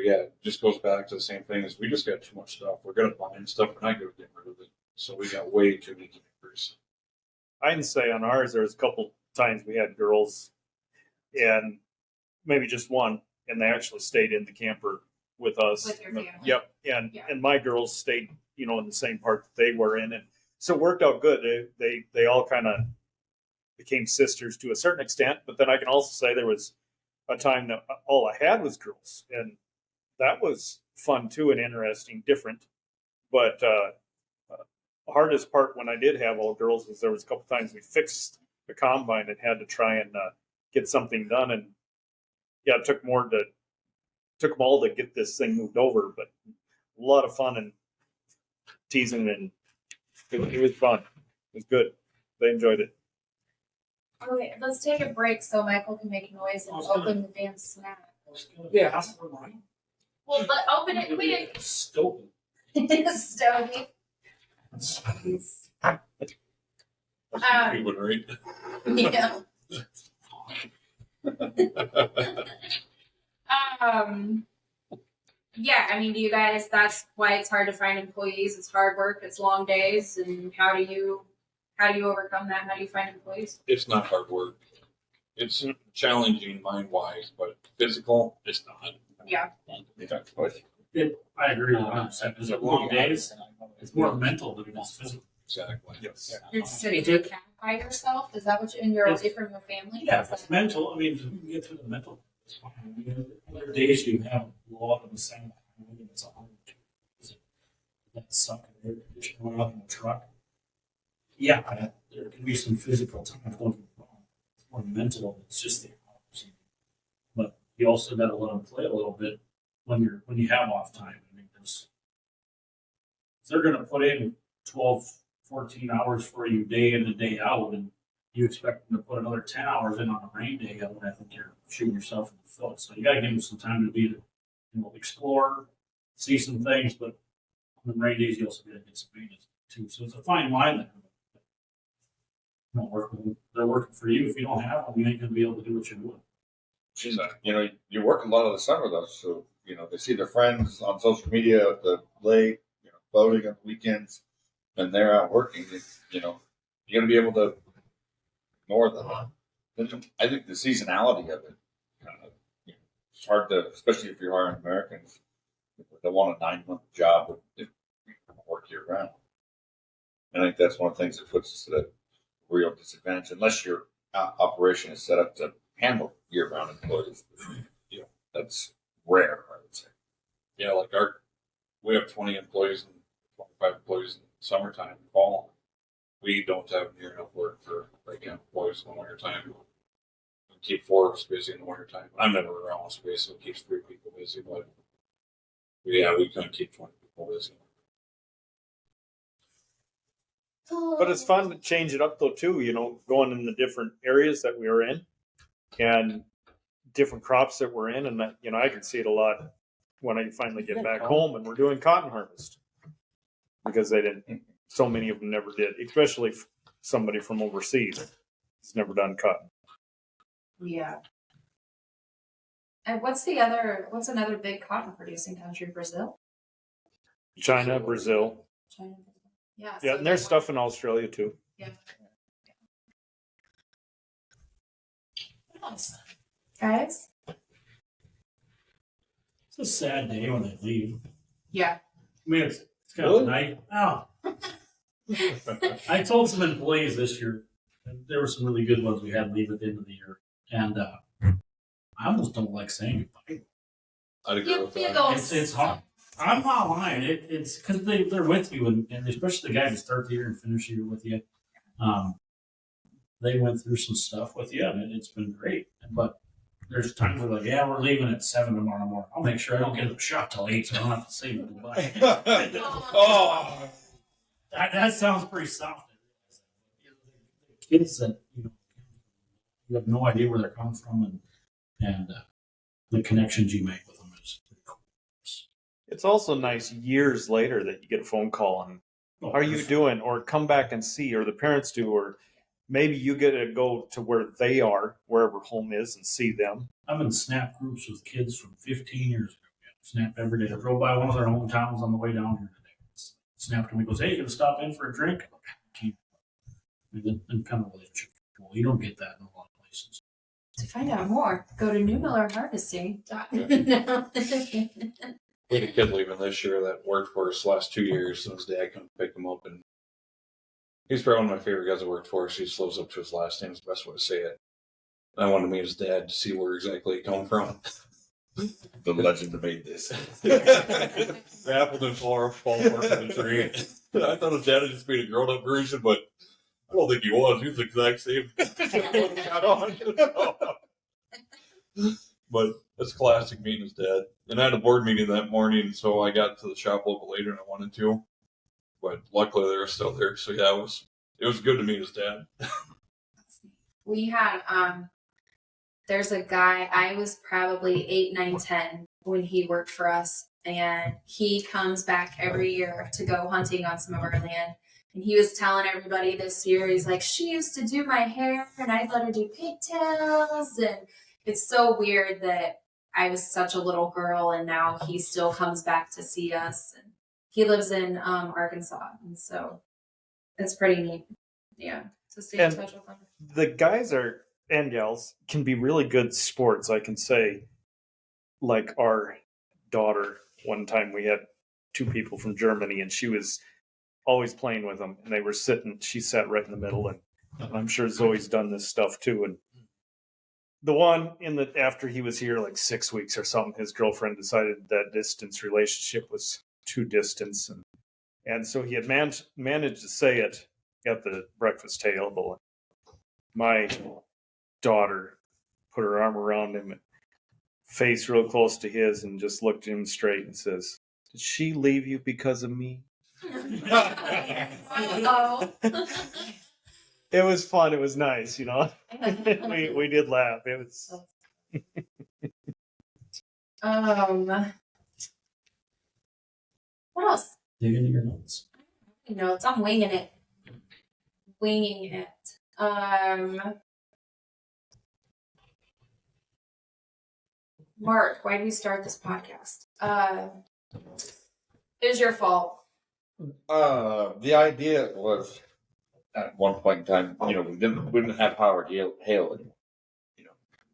yeah, it just goes back to the same thing as we just got too much stuff. We're gonna find stuff. We're not gonna get rid of it. So we got way too many campers. I can say on ours, there was a couple times we had girls, and maybe just one, and they actually stayed in the camper with us. With your family. Yep, and my girls stayed, in the same part that they were in, and so it worked out good. They all kind of became sisters to a certain extent, but then I can also say there was a time that all I had was girls, and that was fun too and interesting, different. But hardest part when I did have all girls was there was a couple times we fixed the combine and had to try and get something done, and yeah, it took them all to get this thing moved over, but a lot of fun and teasing, and it was fun. It was good. They enjoyed it. All right, let's take a break so Michael can make noise and open the damn snack. Yeah, that's for mine. Well, but open it quick. Stupid. Stogie. Good one, right? Yeah. Yeah, I mean, do you guys, that's why it's hard to find employees. It's hard work, it's long days, and how do you overcome that? How do you find employees? It's not hard work. It's challenging mind wise, but physical, it's not. Yeah. I agree with 100%. Is it long days? It's more mental than it is physical. Exactly. Yes. So you do camp by yourself? Is that what you, and you're away from your family? Yeah, Is if it's that- mental, I mean, if you can get through the mental, it's fine. I mean, other days you have a lot of the same. I mean, it's 100. That suck in air conditioner went up in the truck. Yeah, there can be some physical times. Don't get me wrong. It's more mental. It's just the hours. But you also got to let them play a little bit when you have off time. I mean, if they're going to put in 12, 14 hours for you day in and day out, and you expect them to put another 10 hours in on a rain day, I think you're shooting yourself in the foot. So you got to give them some time to explore, see some things, but on the rain days, you also got to get some maintenance too. So it's a fine line there. You don't work with them. They're working for you. If you don't have them, you ain't going to be able to do what you're doing. You work a lot of the summer though, so they see their friends on social media at the lake, boating on the weekends, and they're out working. You got to be able to ignore them. I think the seasonality of it kind of it's hard to, especially if you're hiring Americans. They want a 9-month job with work year round, and I think that's one of the things that puts us at a real disadvantage unless your operation is set up to handle year-round employees. That's rare, I would say. Yeah, like we have 20 employees and 25 employees in summertime, fall. We don't have near enough work for break-in employees in the wintertime. We keep 4 of us busy in the wintertime. I'm never around space, so it keeps 3 people busy, but yeah, we couldn't keep 20 people busy. But it's fun to change it up though too, going in the different areas that we were in and different crops that we're in. And I can see it a lot when I finally get back home and we're doing cotton harvest because so many of them never did, especially somebody from overseas has never done cotton. Yeah. And what's another big cotton producing country? Brazil? China, Brazil. China. Yeah. Yeah, so and there's stuff in Australia too. Yeah. Nice. Guys? It's a sad day when they leave. Yeah. I mean, it's kind of nice. Oh. I told some employees this year, and there were some really good ones we had leave at the end of the year, and I almost don't like saying goodbye. I'd agree with that. It's hard. I'm not lying. It's because they're with you, and especially the guys that start the year and finish the year with you. They went through some stuff with you, and it's been great. But there's times where like, yeah, we're leaving at 7 tomorrow morning. I'll make sure I don't get the shot till 8, so I don't have to say goodbye. Oh, That sounds pretty soft. The kids that you have no idea where they're coming from, and the connections you make with them is pretty cool. It's also nice years later that you get a phone call and how are you doing, or come back and see, or the parents do, or maybe you get to go to where they are, wherever home is, and see them. I'm in Snap groups with kids from 15 years ago. Snap every day. I drove by one of their hometowns on the way down here today. Snapped him. He goes, "Hey, you gonna stop in for a drink?" I'm like, "I can't." And kind of relationship. Well, you don't get that in a lot of places. To find out more, go to newmillerharvesting.com. We had a kid leaving this year that worked for us the last 2 years, so his dad come pick him up, and he's probably one of my favorite guys that worked for us. He just lives up to his last name, is the best way to say it. And I wanted to meet his dad to see where exactly he come from. The legend that made this. The apple didn't fall far from the tree. I thought his dad had just made a grown-up version, but I don't think he was. He was the exact same. But it's classic meeting his dad. And I had a board meeting that morning, so I got to the shop a little later than I wanted to. But luckily they were still there. So yeah, it was good to meet his dad. We had there's a guy, I was probably 8, 9, 10 when he worked for us, and he comes back every year to go hunting on some of our land. And he was telling everybody this year, he's like, she used to do my hair and I'd let her do pigtails. And it's so weird that I was such a little girl and now he still comes back to see us. And he lives in Arkansas. And so it's pretty neat. Yeah. So stay in touch with them. The guys and gals can be really good sports. I can say, like our daughter, one time we had 2 people from Germany and she was always playing with them, and they were sitting, she sat right in the middle, and I'm sure Zoe's done this stuff too. And the one after he was here like 6 weeks or something, his girlfriend decided that distance relationship was too distant, and so he had managed to say it at the breakfast table. My daughter put her arm around him, face real close to his, and just looked him straight and says, "Did she leave you because of me?" Oh. It was fun. It was nice, we did laugh. It was. What else? Dig into your notes. Notes. I'm winging it. Mark, why did we start this podcast? It was your fault. The idea was at one point in time, we didn't have Howard Hale anymore.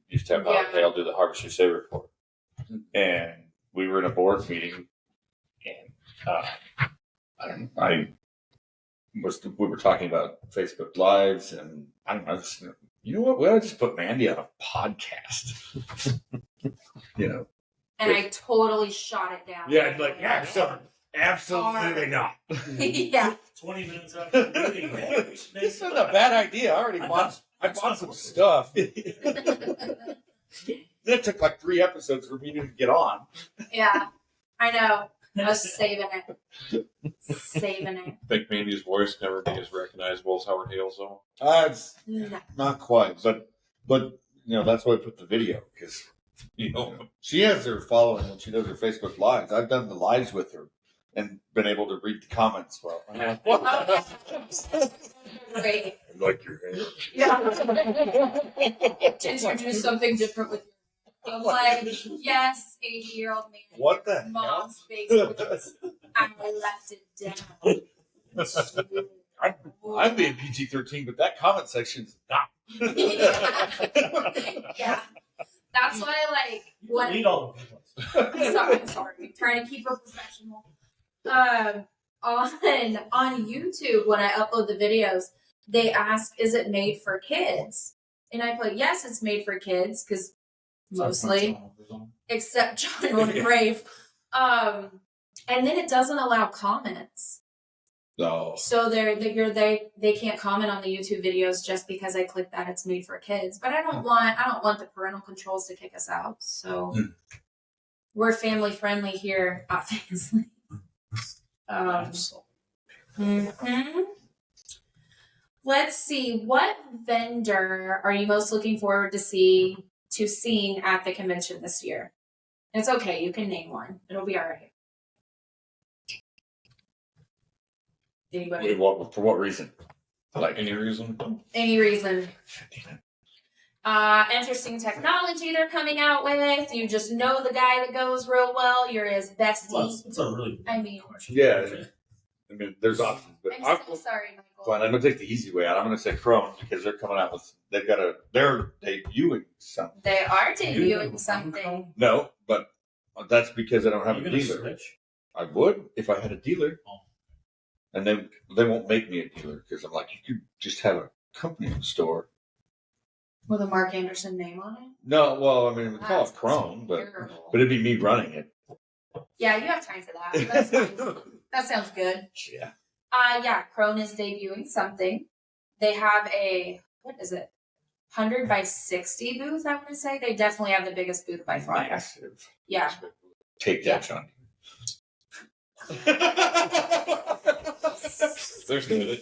Used to have Howard Hale do the Harvester Say report, and we were in a board meeting, and we were talking about Facebook Lives, and I don't know, you know what? We ought to just put Mandi on a podcast. And I totally shot it down. Yeah, sure. Absolutely not. Yeah. 20 minutes after the meeting. This isn't a bad idea. I bought some stuff. It took like 3 episodes for me to get on. Yeah, I know. I was saving it. I think Mandi's voice never be as recognizable as Howard Hale's, though. It's not quite, but that's why I put the video, because she has her following when she does her Facebook Lives. I've done the lives with her and been able to read the comments. Well, Great. I like your hair. Yeah. To introduce something different with I'm like, yes, 80-year-old man. What the Mom's Facebook. I left it down. I'm being PG-13, but that comment section is not. Yeah. That's why I when Lead all the people. I'm sorry. I'm trying to keep her professional. On YouTube, when I upload the videos, they ask, is it made for kids? And I put, yes, it's made for kids, because mostly, except John and Rafe. And then it doesn't allow comments. No. So they can't comment on the YouTube videos just because I click that it's made for kids. But I don't want the parental controls to kick us out. So we're family friendly here, obviously. Let's see. What vendor are you most looking forward to seeing at the convention this year? It's okay. You can name one. It'll be all right. Anybody? For what reason? Like any reason? Any reason. Interesting technology they're coming out with. You just know the guy that goes real well. You're his bestie. It's a really good I mean, question. Yeah. I mean, there's options, but I'm so sorry, Michael. fine. I'm gonna take the easy way out. I'm gonna say Chrome because they're coming out with they're debuting something. They are You debuting know, something. No, but that's because I don't have You a gonna dealer. switch? I would if I had a dealer, Oh. and then they won't make me a dealer because I'm like, you could just have a company store. With a Mark Anderson name on it? No, well, I mean, we call That's it Chrome, but terrible. it'd be me running it. Yeah, you have time for that. That's fine. That sounds good. Yeah. Yeah, Crone is debuting something. They have a, what is it? 100 by 60 booth, I want to say. They definitely have the biggest booth by far. Massive. Yeah. Take that, John. There's good.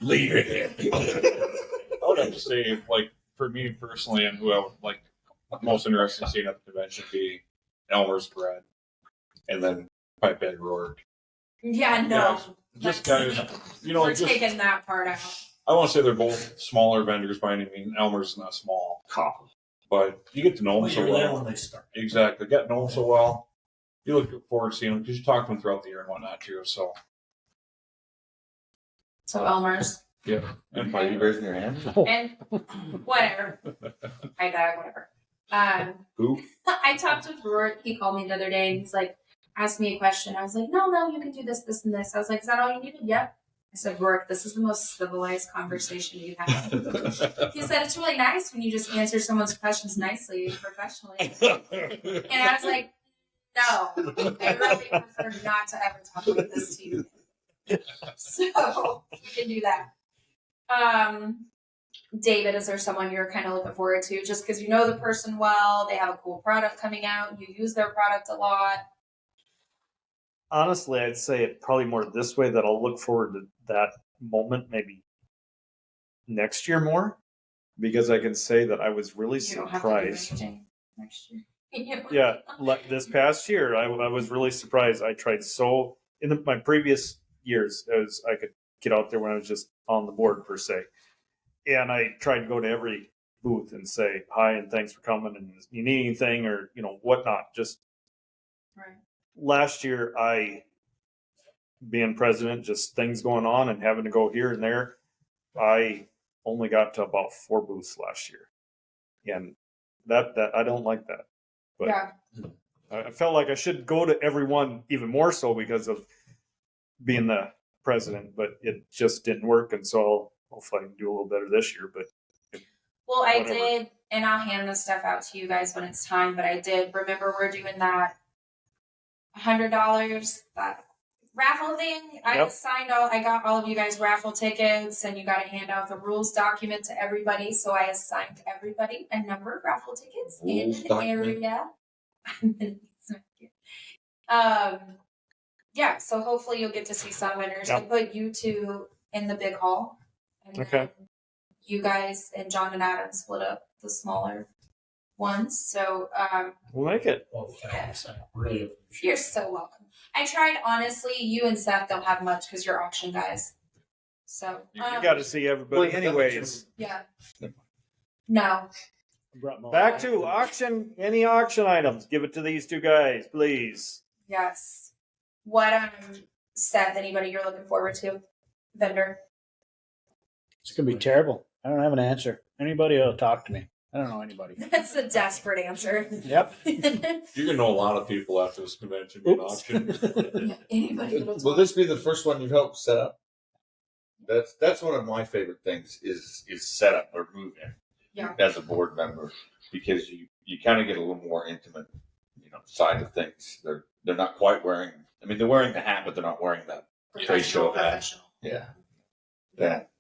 Leave it here. I would have to say, like, for me personally, and who I would like most interested in seeing at the convention be Elmer's bread, and then Pipehead Rourke. Yeah, no. Just That's- guys, you know, We're just, taking that part out. I want to say they're both smaller vendors by any means. Elmer's not small, but you get to know them Well, so you're there well. when they start. Exactly, get to know them so well. You look forward to seeing them because you talk to them throughout the year and whatnot too. So, So Elmer's. yeah, and Are you raising your hand? And whatever. I got whatever. Who? I talked with Rourke. He called me the other day and he's like, asked me a question. I was like, no, you can do this, this, and this. I was like, is that all you needed? Yep. I said, Rourke, this is the most civilized conversation you've had. He said, it's really nice when you just answer someone's questions nicely and professionally. And I was like, no, I really prefer not to ever talk like this to you. So you can do that. David, is there someone you're kind of looking forward to just because you know the person well, they have a cool product coming out, you use their product a lot? Honestly, I'd say it probably more this way that I'll look forward to that moment maybe next year more because I can say that I was really You don't have to do surprised. anything next year. Yeah, this past year I was really surprised. I tried so in my previous years as I could get out there when I was just on the board per se, and I tried to go to every booth and say hi and thanks for coming and you need anything or whatnot. Just Right. last year, I, being president, just things going on and having to go here and there, I only got to about 4 booths last year, and that I don't like that. But Yeah. I felt like I should go to everyone even more so because of being the president, but it just didn't work, and so hopefully I can do a little better this year. But Well, I whatever. did, and I'll hand this stuff out to you guys when it's time, but I did remember we're doing that $100 that raffle thing. I Yep. I got all of you guys raffle tickets, and you got to hand out the rules document to everybody. So I assigned everybody a number of raffle tickets in Rules an document? area. Yeah. So hopefully you'll get to see some winners. I Yep. put you two in the big hall, and Okay. then you guys and John and Adam split up the smaller ones. So we'll make it. Well, thanks. I really appreciate you're so welcome. I tried, honestly. You and Seth don't have much because you're auction guys. So You got to see everybody, anyways. yeah. No. Back to auction. Any auction items, give it to these two guys, please. Yes. What Seth? Anybody you're looking forward to? Vendor. It's gonna be terrible. I don't have an answer. Anybody will talk to me. I don't know anybody. That's a desperate answer. Yep. You're gonna know a lot of people after this convention being Oops. auctioned. Anybody will Will this be the first one you've helped set up? That's one of my favorite things is setup or move-in. Yeah. As a board member, because you kind of get a little more intimate, side of things. They're not quite wearing. I mean, they're wearing the hat, but they're not wearing that. Trade show hat. Professional. Yeah. That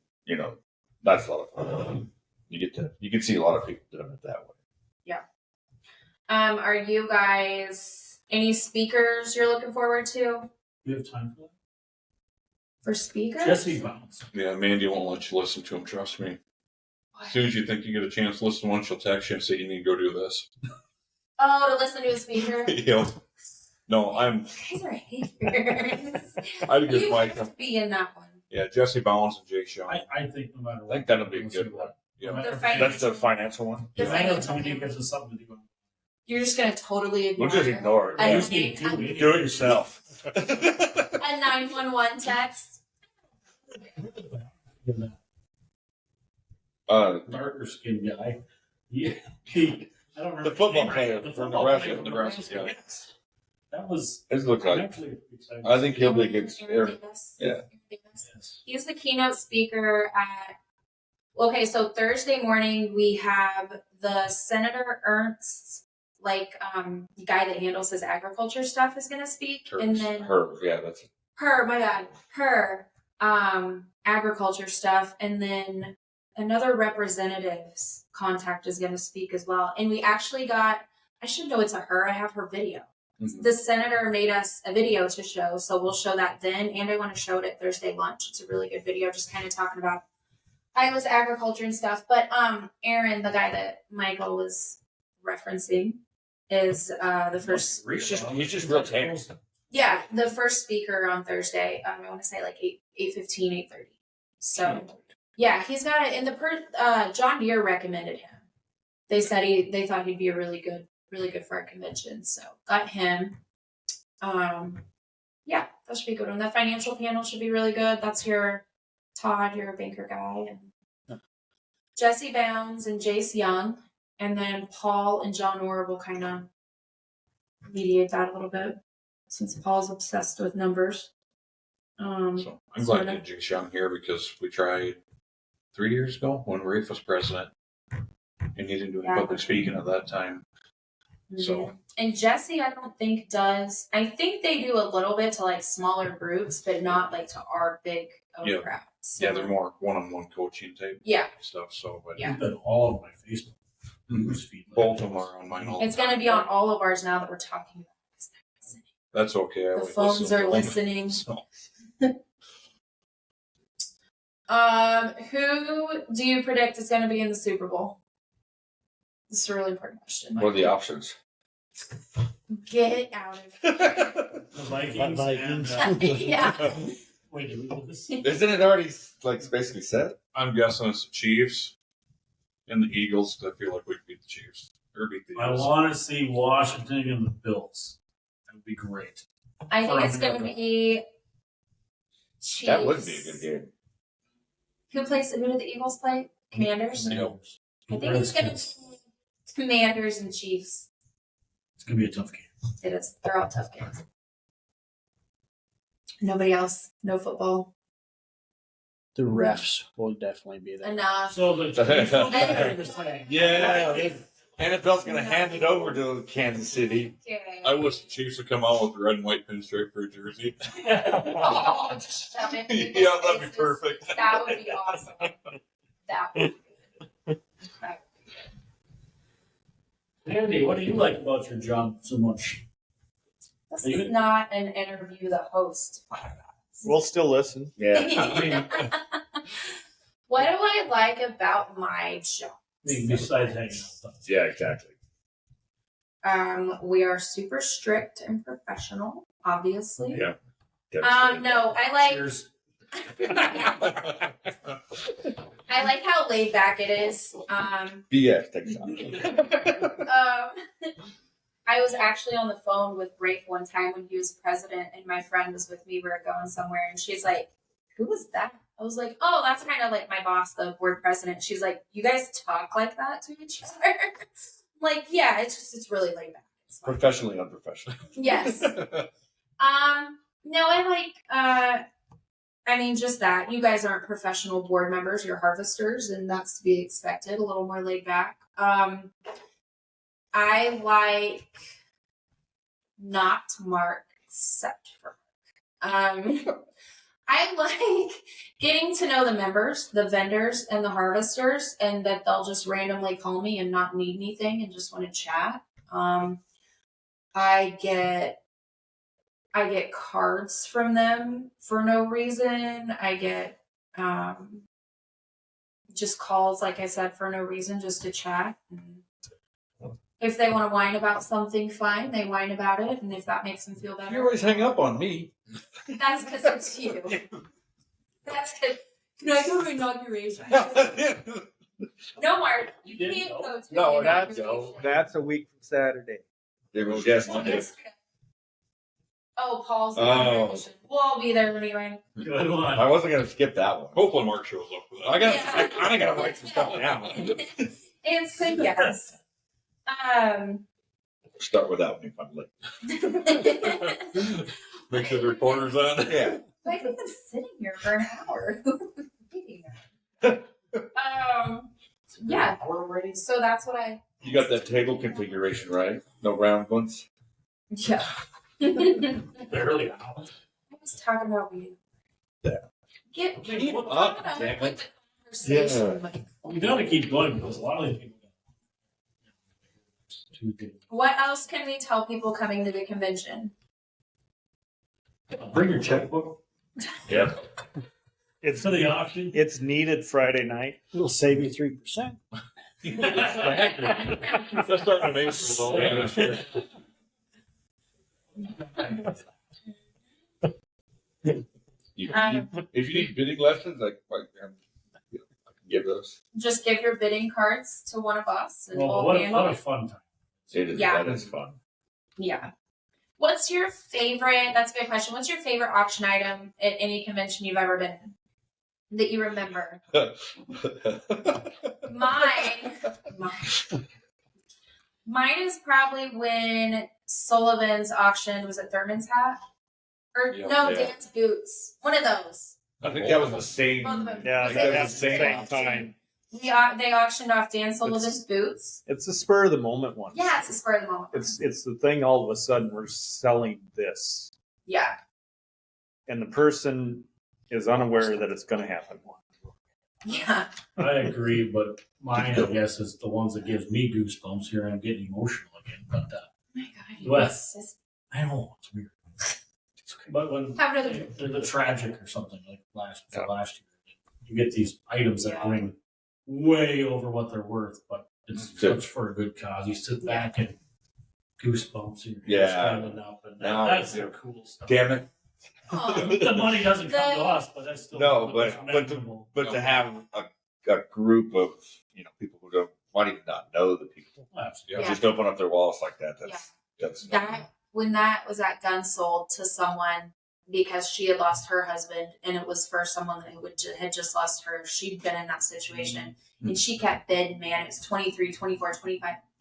that's a lot of fun. You can see a lot of people doing it that way. Are you guys any speakers you're looking forward to? Do you have time for that? For speakers? Jesse Bounce. Yeah, Mandy won't let you listen to them. Trust me. As soon as you think you get a chance to listen to one, she'll text you and say you need to go do this. Oh, to listen to a speaker? Yep. No, I'm. You guys are haters. I'd give You Mike. have to be in that one. Yeah, Jesse Bounds and Jake Shaw. I think no matter I what. think that'll be a good one. Yeah. The That's the financial one. The The financial financial committee one. gives us something to do. You're just gonna totally ignore. We'll just ignore it. a You just need to name- Do it yourself. a 911 text. Darker skinned guy. I don't remember. The his football name player The from football Nebraska. player from Nebraska, yeah. Yes. That was. It looks I'm like. actually excited. I think he'll be a good. Aaron Davis. Yeah. Aaron Davis. Yes. He's the keynote speaker at. Okay, so Thursday morning we have the Senator Ernst, the guy that handles his agriculture stuff, is going to speak, and then That's her agriculture stuff, and then another representative's contact is going to speak as well. And we actually got. I should know it's a her. I have her video. Mhm. The senator made us a video to show, so we'll show that then. And I want to show it at Thursday lunch. It's a really good video, just kind of talking about Iowa's agriculture and stuff. But Aaron, the guy that Michael was referencing, is the first. he's just real tame. Yeah, the first speaker on Thursday. I want to say like 8:15, 8:30. So yeah, he's got it. And John Deere recommended him. They said they thought he'd be a really good for our convention. So got him. Yeah, that should be a good one. The financial panel should be really good. That's your Todd, you're a banker guy, and Jesse Bounds and Jace Young, and then Paul and John Orr will kind of mediate that a little bit, since Paul's obsessed with numbers. So I'm glad to get Jake Shaw here because we tried 3 years ago when Rafe was president, and he didn't do any Yeah. public speaking at that time. So And Jesse, I don't think does. I think they do a little bit to like smaller groups, but not like to our big Yeah. crowds. yeah, they're more one-on-one coaching type Yeah, stuff. So, but Yeah. He's been all of my Facebook news feed. both of them are on mine all the it's going to time. be on all of ours now that we're talking about this. That's okay. I The always phones listen are to them. listening. So, Who do you predict is going to be in the Super Bowl? This is a really important question. What are the options? Get out of here. The Vikings. Vikings. And, Yeah. wait, did we do this? Isn't it already basically set? I'm guessing it's the Chiefs and the Eagles. I feel like we could beat the Chiefs or beat the I Eagles. want to see Washington and the Bills. That would be great. I think it's going to be Chiefs. That would be a good game. Who did the Eagles play? Commanders? Yep. I think it's going to be Commanders and Chiefs. It's going to be a tough game. It is. They're all tough games. Nobody else. No football. The refs will definitely be there. Enough. So the Chiefs will be there this time. Yeah, NFL's gonna hand it over to Kansas City. Okay. I wish the Chiefs would come out with the red and white pinstripe for a jersey. Oh, Yeah, that'd be perfect. That would be awesome. That would be good. Andy, what do you like about your job so much? This is not an interview the host. We'll still listen. Yeah. What do I like about my job? Besides hanging out with us. Yeah, exactly. We are super strict and professional, obviously. Yeah. No, I like Cheers. I like how laid back it is. BS, take it I was actually on the phone with Rafe one time when he was president, and my friend was with me. We were going somewhere, and she's like, "Who was that?" I was like, "Oh, that's kind of like my boss, the board president." She's like, "You guys talk like that to each other?" I'm like, yeah, it's really laid back. It's fine. Professionally unprofessional. Yes. No, I like, just that. You guys aren't professional board members, you're harvesters, and that's to be expected, a little more laid back. I like not Mark, except for Mark. I like getting to know the members, the vendors, and the harvesters, and that they'll just randomly call me and not need anything and just want to chat. I get cards from them for no reason. I get just calls, like I said, for no reason, just to chat. If they want to whine about something, fine, they whine about it, and if that makes them feel You better, always hang up on me. that's because it's you. That's good. Can I go to inauguration? No, Mark, you can't go to No, the that's- inauguration. That's a week from Saturday. There was yes. Well, it's- Oh, Paul's Oh. inauguration. We'll all be there anyway. Good one. I wasn't gonna skip that one. Hopefully Mark shows up for that. I kind of gotta write some stuff down. It's a yes. Start with that one if I'm late. Make sure the recorder's on. Yeah. I've been sitting here for an hour. Yeah. So that's what I. You got that table configuration right? No round ones. Yeah. Barely out. I was talking about you. Yeah. Get up, on damn with it. the conversation. Like, You gotta keep going because a lot of these people. what else can we tell people coming to the convention? Bring your checkbook Yep. It's to the auction. it's needed Friday night. It'll save you 3%. That's starting in April though. If you need bidding lessons, I can give those. Just give your bidding cards to one of us, and Well, we'll what handle a it. fun time. It is, Yeah. That is fun. Yeah. What's your favorite? That's a good question. What's your favorite auction item at any convention you've ever been in that you remember? Mine is probably when Sullivan's auction was at Thurman's hat, or Yeah. no, Yeah. Dan's boots. One of those. I think that was the same. Both of them. Yeah, I Was think it that's the same auction? time. They auctioned off Dan Sullivan's boots. It's a spur of the moment one. Yeah, it's a spur of the moment. It's the thing. All of a sudden, we're selling this, Yeah. and the person is unaware that it's going to happen. Yeah. I agree, but mine, I guess, is the ones that gives me goosebumps. Here I'm getting emotional again, but Oh my God. What? Yes. I know it's weird. But when Have another. the tragic or something like last year, you get these items that bring way over what they're worth, but it's such for a good cause. You sit back and goosebumps. You're Yeah. standing up, and Now that's it's- the cool stuff. Damn it. Oh, The money doesn't come to The- us, but that's still No, it's but memorable. to have a group of people who don't might even not know the people Absolutely. Yeah. just open up their wallets like that. That's that when that was at gun sold to someone because she had lost her husband and it was for someone who had just lost her. She'd been in that situation and she kept bidding, man, it was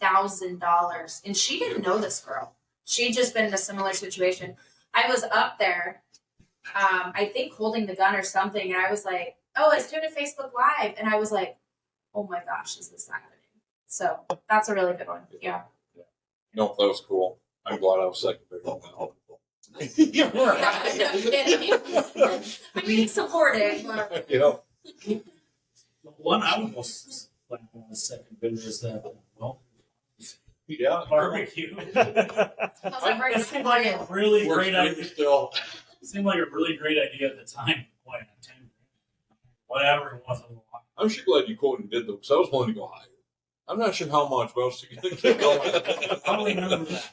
$25,000 and she didn't know this girl. She'd just been in a similar situation. I was up there, I think holding the gun or something, and I was like, oh, it's doing a Facebook Live, and I was like, oh my gosh, is this happening? So that's a really good one. Yeah. No, that was cool. I'm glad I was second pick on that. You're right. I mean, supportive. But One I almost like on the second bid is that Yeah. barbecue. how's that work? It seemed like a really Works great great idea. still. It seemed like a really great idea at the time. Boy, 10, whatever it was. I'm sure glad you quoted and did though, because I was willing to go higher. I'm not sure how much, but I was thinking. Probably remember that.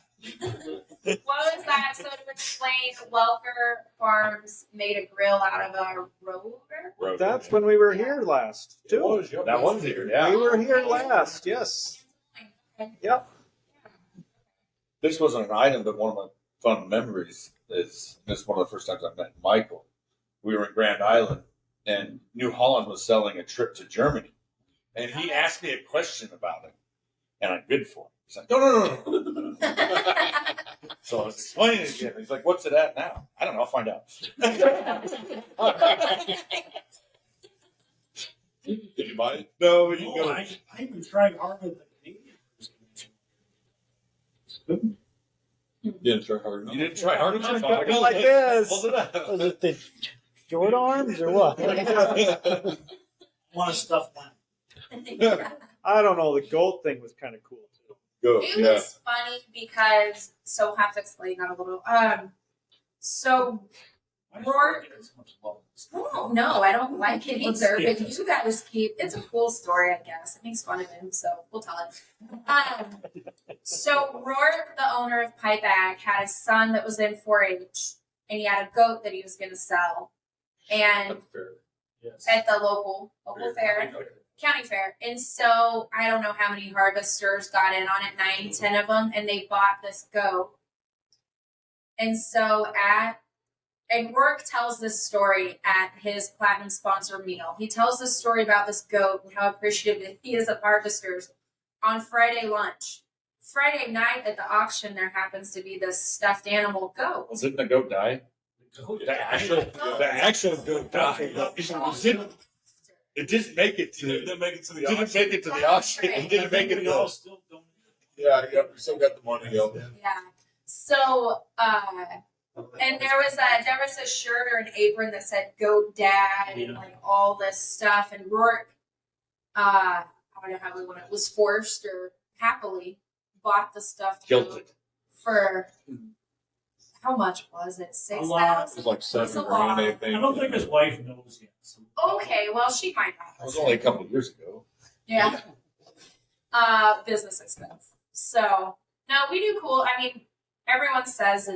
What was that? So to explain, Welker Farms made a grill out of a rotor. That's when we were here last, It too. was, yeah. That was here. Yeah. We were here last, yes. Yep. This wasn't an item, but one of my fun memories is this is one of the first times I met Michael. We were in Grand Island, and New Holland was selling a trip to Germany, and he asked me a question about it, and I bid for it. He's like, no. So I was explaining it again. He's like, what's it at now? I don't know. I'll find out. Did you buy it? No, we didn't Oh, go. I even tried hard with the Canadian. It's good. Didn't try hard enough. You didn't try hard enough? Go like this. Hold it up. Was it the short arms or what? I want to stuff that. I don't know. The gold thing was kind of cool, too. Go. It Yeah. was funny because, so I'll have to explain that a little. So Rourke. Well, No, I don't like it either. But you guys keep. It's a cool story, I guess. It makes fun of him, so we'll tell it. So Rourke, the owner of Pipe Ag, had a son that was in 4-H, and he had a goat that he was going to sell, and yes. at the local fair. County fair. And so I don't know how many harvesters got in on it, 9, 10 of them, and they bought this goat. And so and Rourke tells this story at his platinum sponsor meal. He tells this story about this goat and how appreciative he is of harvesters on Friday lunch. Friday night at the auction, there happens to be this stuffed animal goat. Well, didn't the goat die? The actual goat died. It didn't make it to. Didn't make it to the Didn't auction. make it to the auction. It didn't make it We to. all still don't. Yeah, we still got the money. Yeah. So, and there was a shirt or an apron that said "Goat Dad" and like all this stuff. And Rourke, I don't know how we want it, was forced or happily bought the stuffed goat Guilted. for how much was it? A lot. $6,000. It was like It's a $7 lot. grand, I think. I don't think his wife knows yet. So. Okay, well she might That not. was only a couple of years ago. Yeah. Business expense. So no, we do cool. I mean, everyone says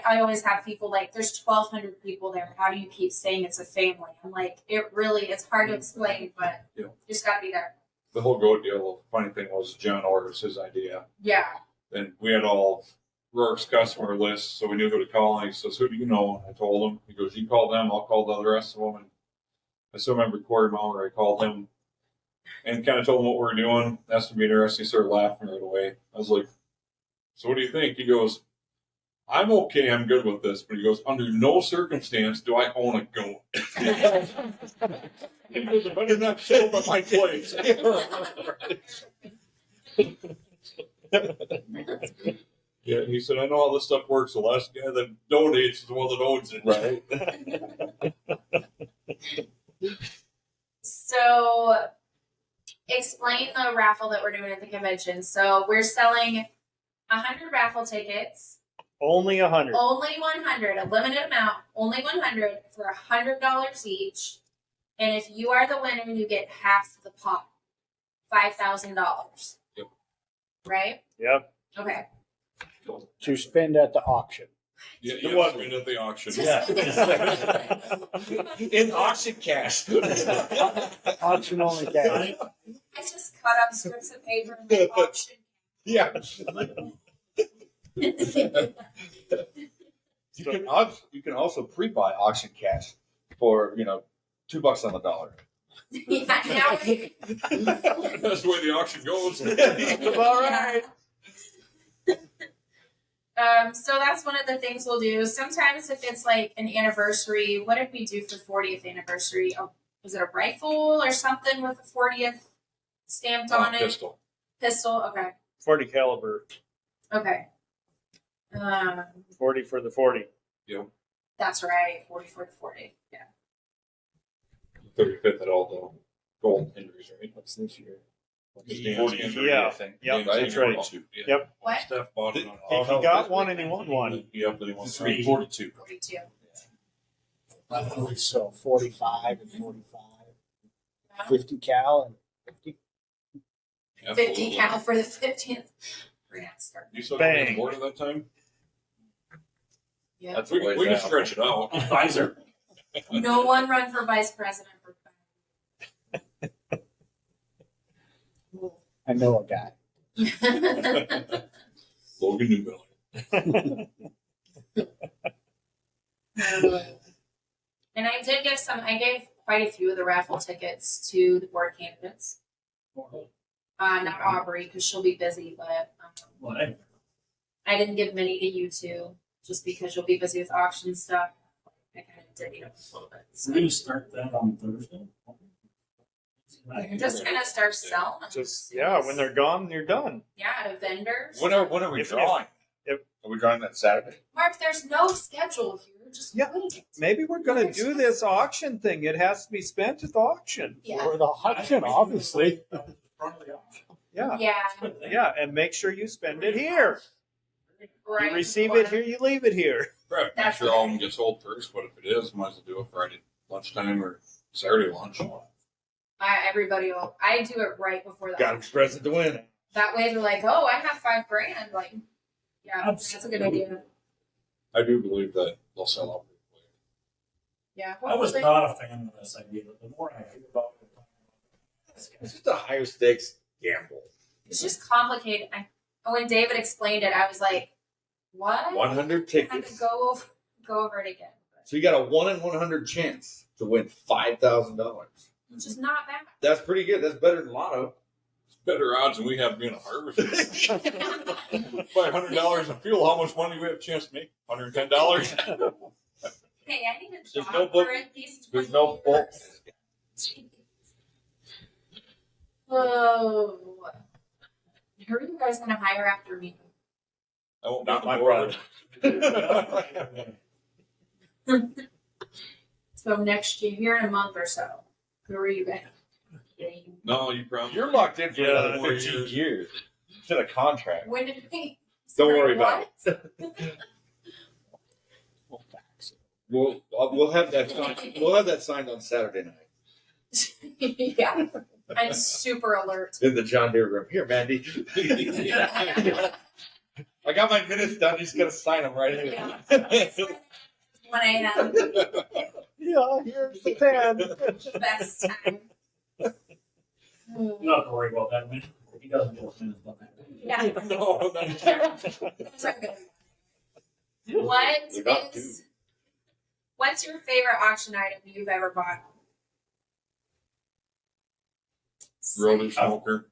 I always have people like, there's 1,200 people there. How do you keep saying it's a family? I'm like, it's hard to explain, but Yeah. you just gotta be there. The whole goat deal, the funny thing was John Orr's his idea. Yeah. And we had all Rourke's customer list, so we knew who to call. And he says, "Who do you know?" And I told him. He goes, "You call them, I'll call the rest of them." And I still remember Corey Maurer. I called him and kind of told him what we were doing. Asked him to be interested. He started laughing right away. I was like, "So what do you think?" He goes, "I'm okay. I'm good with this." But he goes, "Under no circumstance do I own a goat." He goes, "It better not show up at my place." Yeah, he said, "I know how this stuff works. The last guy that donates is the one that owns it." Right. So explain the raffle that we're doing at the convention. So we're selling 100 raffle tickets. Only 100. Only 100, a limited amount, only 100 for $100 each. And if you are the winner, you get half the pot, $5,000. Yep. Right? Yep. Okay. To spend at the auction. Yeah, The yeah, one- spend at the auction. Yeah. In auction cash. Auction only cash. I just cut up strips of paper and made auction. Yeah. You can also pre-buy auction cash for $2 on the dollar. Yeah, now we- That's the way the auction goes. All right. so that's one of the things we'll do. Sometimes if it's like an anniversary, what did we do for 40th anniversary? Oh, was it a rifle or something with a 40th stamped on it? Pistol. Pistol, okay. 40 caliber. Okay. 40 for the 40. That's right. 40 for the 40. Yeah. 35th at all the gold injuries, right? What's this year? Just Dan's 40 injury, Yeah. I think. Yep, Dan's that's right. 42. Yeah. Yep. What? Steph bought it on He got one and he won one. Yep, but he won This three. would be 42. 42. So 45 and 45. 50 cal and 50. Yeah, 50 absolutely. cal for the 15th. We're going to start. You still Bang. got board at that time? Yep. That's We, way we can down. stretch it out. Advisor. No one run for vice president. I know a guy. Logan Newmiller. And I did give I gave quite a few of the raffle tickets to the board candidates. Not Aubrey, because she'll be busy, but Whatever. I didn't give many to you two, just because you'll be busy with auction stuff. I kind of did a little bit. So We're going to start that on Thursday. you're just going to start selling them. Just, when they're gone, you're done. Yeah, to vendors. When are we If- drawing? Are we drawing that Saturday? Mark, there's no schedule here. Just Yeah. wait. Maybe we're going to do this auction thing. It has to be spent at the auction. Yeah. For the auction, obviously. Front of the auction. Yeah. Yeah. Good thing. Yeah, and make sure you spend it here. Right. You receive it here, you leave it here. Right. Make That's sure okay. all of them get sold first, but if it is, might as well do it Friday lunchtime or Saturday lunch. I do it right before that. Got to express it to win. That way they're like, oh, I have $5,000. Like, yeah, that's a good idea. I do believe that they'll sell out pretty quick. Yeah. I was hopefully. not a fan of this idea, but the more I hear about it, It's just a higher stakes gamble. It's just complicated. When David explained it, I was like, what? 100 I had tickets. to go over it again. So you got a 1 in 100 chance to win $5,000. Which is not bad. That's pretty good. That's better than Lotto. It's better odds than we have being a harvester. By $100 in fuel, how much money do we have a chance to make? $110? Hey, I need a There's job no book- for at least 20 There's no years. books. Oh. Who are you guys going to hire after me? I won't Not be my the board. brother. So next year, here in a month or so, who are you going to? No, you probably. You're locked in for Yeah, another 4 15 years. years. It's in a contract. When did we? Don't worry about it. We'll have that signed. We'll have that signed on Saturday night Yeah. I'm super alert. in the John Deere room. Here, Mandy. I got my minutes done. He's gonna sign them right here. Yeah. 1 a.m. Yeah, here's the pen. Best time. you don't have to worry about that, man. He doesn't get offended about that. Yeah. No, What's your favorite auction item you've ever bought? rotor smoker.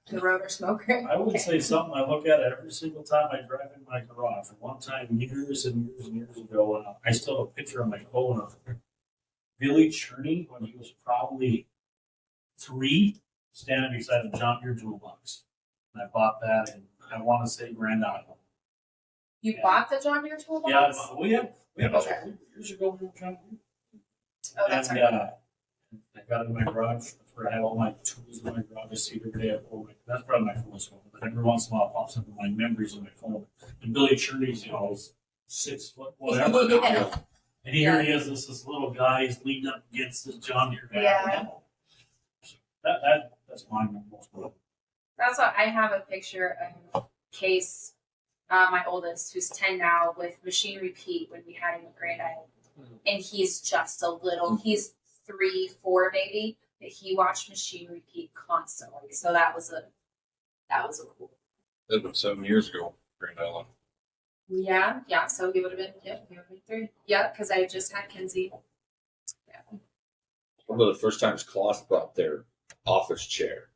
The rotor smoker. I would say something I look at every single time I drive in my garage. One time, years and years and years ago, I still have a picture on my phone of Billy Cherney when he was probably 3, standing beside a John Deere toolbox. And I bought that in, I want to say, Grand Island. You Yeah. bought the John Deere toolbox? Yeah, we had Okay. about 2 years ago, John Deere. Oh, that's And right. I got it in my garage. That's where I have all my tools in my garage. I see every day. That's probably my coolest one. But every once in a while, it pops up in my memories on my phone. And Billy Cherney's, is 6 foot, whatever. Yeah. And here he is, this little guy. He's leaning up against this John Deere guy. Yeah. That's mine most of That's what I have a picture of Case, my oldest, who's 10 now, with Machinery Pete when we had him at Grand Island. And he's just a little, he's 3, 4 maybe, but he watched Machinery Pete constantly. So that was a cool. That'd been 7 years ago, Grand Island. Yeah. So he would have been 3. Yeah, because I just had Kinsey. Yeah. One of the first times Klaus brought their office chair,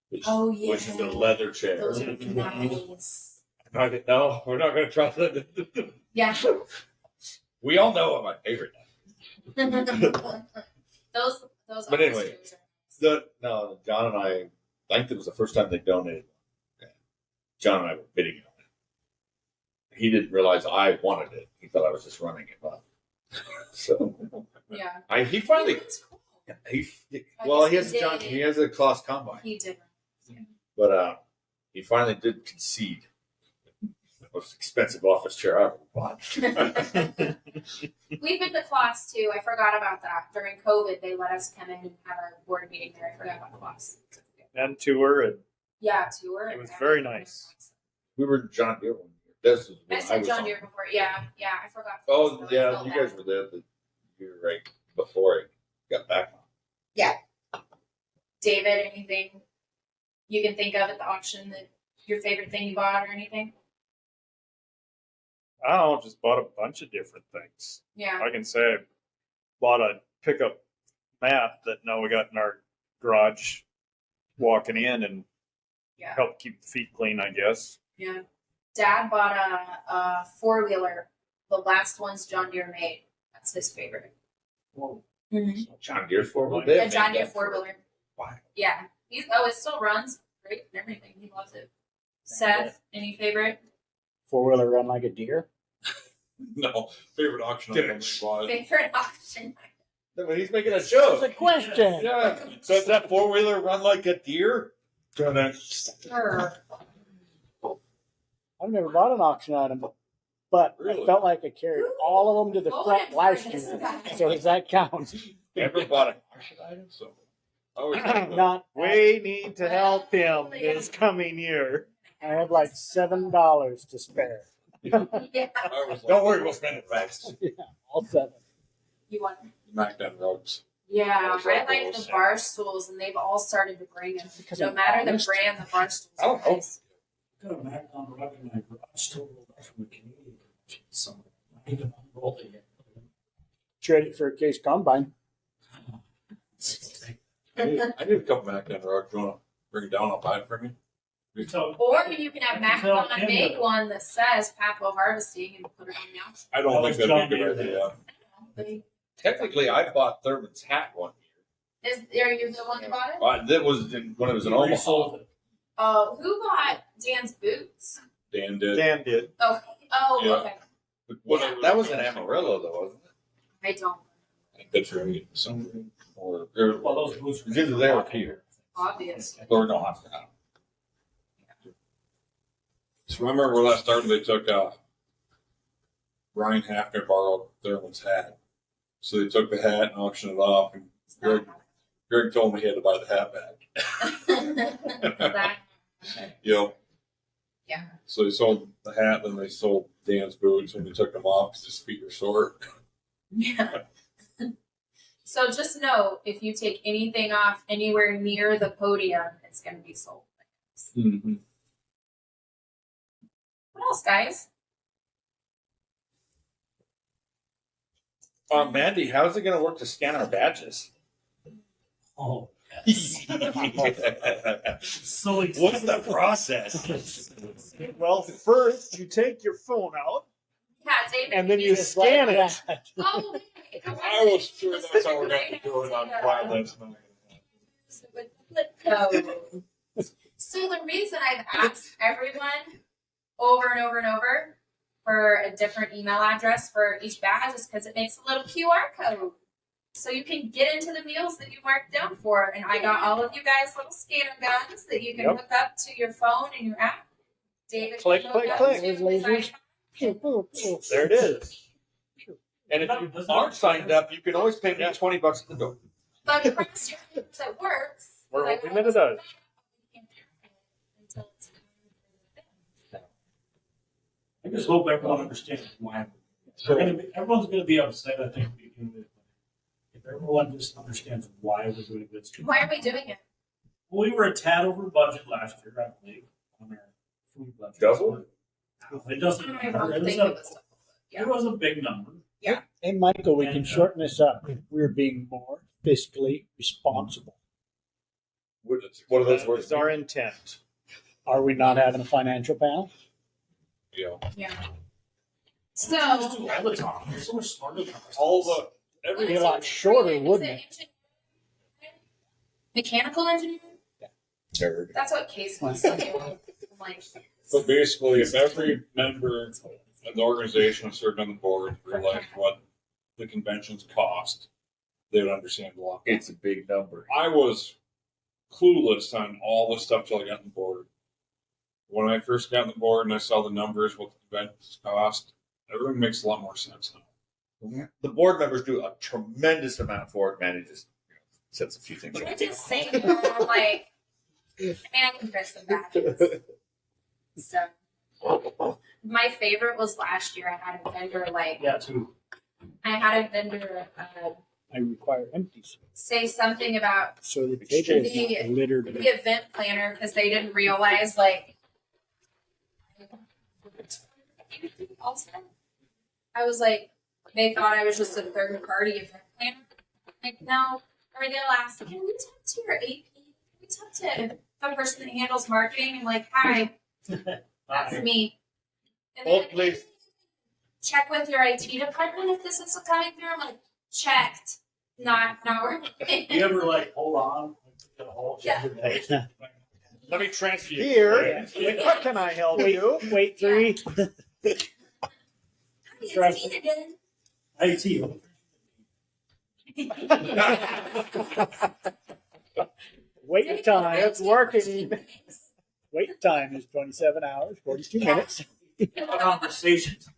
which, Oh, yeah. which is a leather chair. Those are nice. No, we're not going to try that. Yeah. We all know what my favorite. those But anyway, office chairs John and I think it was the first time they donated. John and I were bidding on it. He didn't realize I wanted it. He thought I was just running him up. So Yeah. he finally That's cool. he I well guess he has a Klaus combine, He did. but he finally did concede. The most expensive office chair I ever bought. We've been to class too. I forgot about that. During COVID, they let us come in and have our board meeting there. I forgot about class. And tour, and Yeah, tour. It was very nice. We were in John Deere one year. This was I when said was John on. Deere before. Yeah, I forgot. Oh Class, yeah, though. I you felt guys were there the year right before I got back. David, anything you can think of at the auction that your favorite thing you bought or anything? I don't know, just bought a bunch of different things. Yeah. I can say I bought a pickup mat that now we got in our garage walking in and Yeah. help keep the feet clean, I guess. Yeah. Dad bought a 4-wheeler. The last ones John Deere made. That's his favorite. John Deere 4-wheel. A John Deere 4-wheeler. Why? Yeah. It still runs great and everything. He loves it. Seth, any favorite? 4-wheeler run like a deer. No, favorite auction item we bought. Favorite auction? No, but he's making a That's joke. a question. Yeah. So does that 4-wheeler run like a deer? Sure. I I've never bought an auction item, but I Really? felt like I carried all of them to the front last year. So does that count? Ever bought an auction item? So I always like Not. We need to help him this coming year. I have like $7 to spare. Yeah. I always Don't worry, we'll spend it fast. Yeah, all 7. You want? Smackdown rugs. Yeah, I I like the those. bar stools, and they've all started to bring them. Because No I'm matter the honest. brand, the bar stools. I don't are know. nice. Got a Mac on rug in my garage total from a Canadian convention somewhere. Not even unrolled it yet. Trade it for a case combine. I need a couple Smackdown rugs. You want to bring it down? I'll buy it from you. So, Or you can have Mac Tell on him make that- one that says Papo Harvesting and put it on the auction. I don't think that'd be a good idea. They- Technically, I bought Thurman's hat one Are you the one that bought it? year. That was when it was in Omaha. resold it. Who bought Dan's boots? Dan did. Dan did. Oh, Yeah. okay. Whatever. That was in Amarillo, though, wasn't it? I don't. That's right. Some or Well, those boots It's either there or here. Obvious. Or no, I forgot. So remember where that started? They took Ryan Hafner borrowed Thurman's hat, so they took the hat and auctioned it off. And It's not Greg told me he had to buy the hat back. that. You know. Yeah. So they sold the hat, then they sold Dan's boots, and they took them off because his feet were sore. Yeah. So just know, if you take anything off anywhere near the podium, it's going to be sold. Mm-hmm. What else, guys? Mandy, how's it going to work to scan our badges? Oh, What's so exciting. the process? Well, first you take your phone out Yeah, David. and then you used- scan it. Oh, wait, I was sure that's how we're going to do it on wireless. So the reason I've asked everyone over and over and over for a different email address for each badge is because it makes a little QR code. So you can get into the meals that you marked down for. And I got all of you guys little scanner guns that you can Yep. hook up to your phone and your app. David, Click, can click, hook up click. to There's his lasers. iPad. There it is. And if you aren't signed up, you can always pay me $20 at the door. But across your lips, it works. We're But I hoping got that it does. until it's I just hope everyone understands why. Everyone's going to be upset, I think, at the beginning of it. If everyone just understands why we're doing this. Why are we doing it? Well, we were a tad over budget last year, I believe, on our food budget. Double? It doesn't I matter. don't It was, think it was. it was a big number. Hey, Michael, we can shorten this up. We're being more fiscally responsible. What are those words? It's our intent. Are we not having a financial panel? Yeah. Yeah. Just So. do all the time. You're so much smarter than us. All the It'd be a lot shorter, wouldn't it? Mechanical engineering? Nerd. That's what Case wants to do. I'm like, So basically, if every member of the organization served on the board realized what the conventions cost, they would understand a lot. It's a big number. I was clueless on all this stuff till I got on the board. When I first got on the board and I saw the numbers, what the conventions cost, everything makes a lot more sense now. The board members do a tremendous amount for it. Mandy just sets a few things I'm right. just saying, I'm like, I mean, I can press some badges. So, my favorite was last year. I had a vendor, like, Yeah, too. I had a vendor I require empties. say something about So the table is The- not littered. the event planner because they didn't realize, like, also, I was like, they thought I was just a third party event planner. Like, no. Or they'll ask, can we talk to your AP? Can we talk to the person that handles marketing? I'm like, hi, that's me. And they're Hold, like, please. check with your IT department if this is coming through. I'm like, checked. Not working. You ever like hold on? Get a whole Yeah. Let me transfer you. Here, how can I help you? Wait, 3. It's me again. IT. Wait time. It's working. Wait time is 27 hours, 42 minutes. Conversations.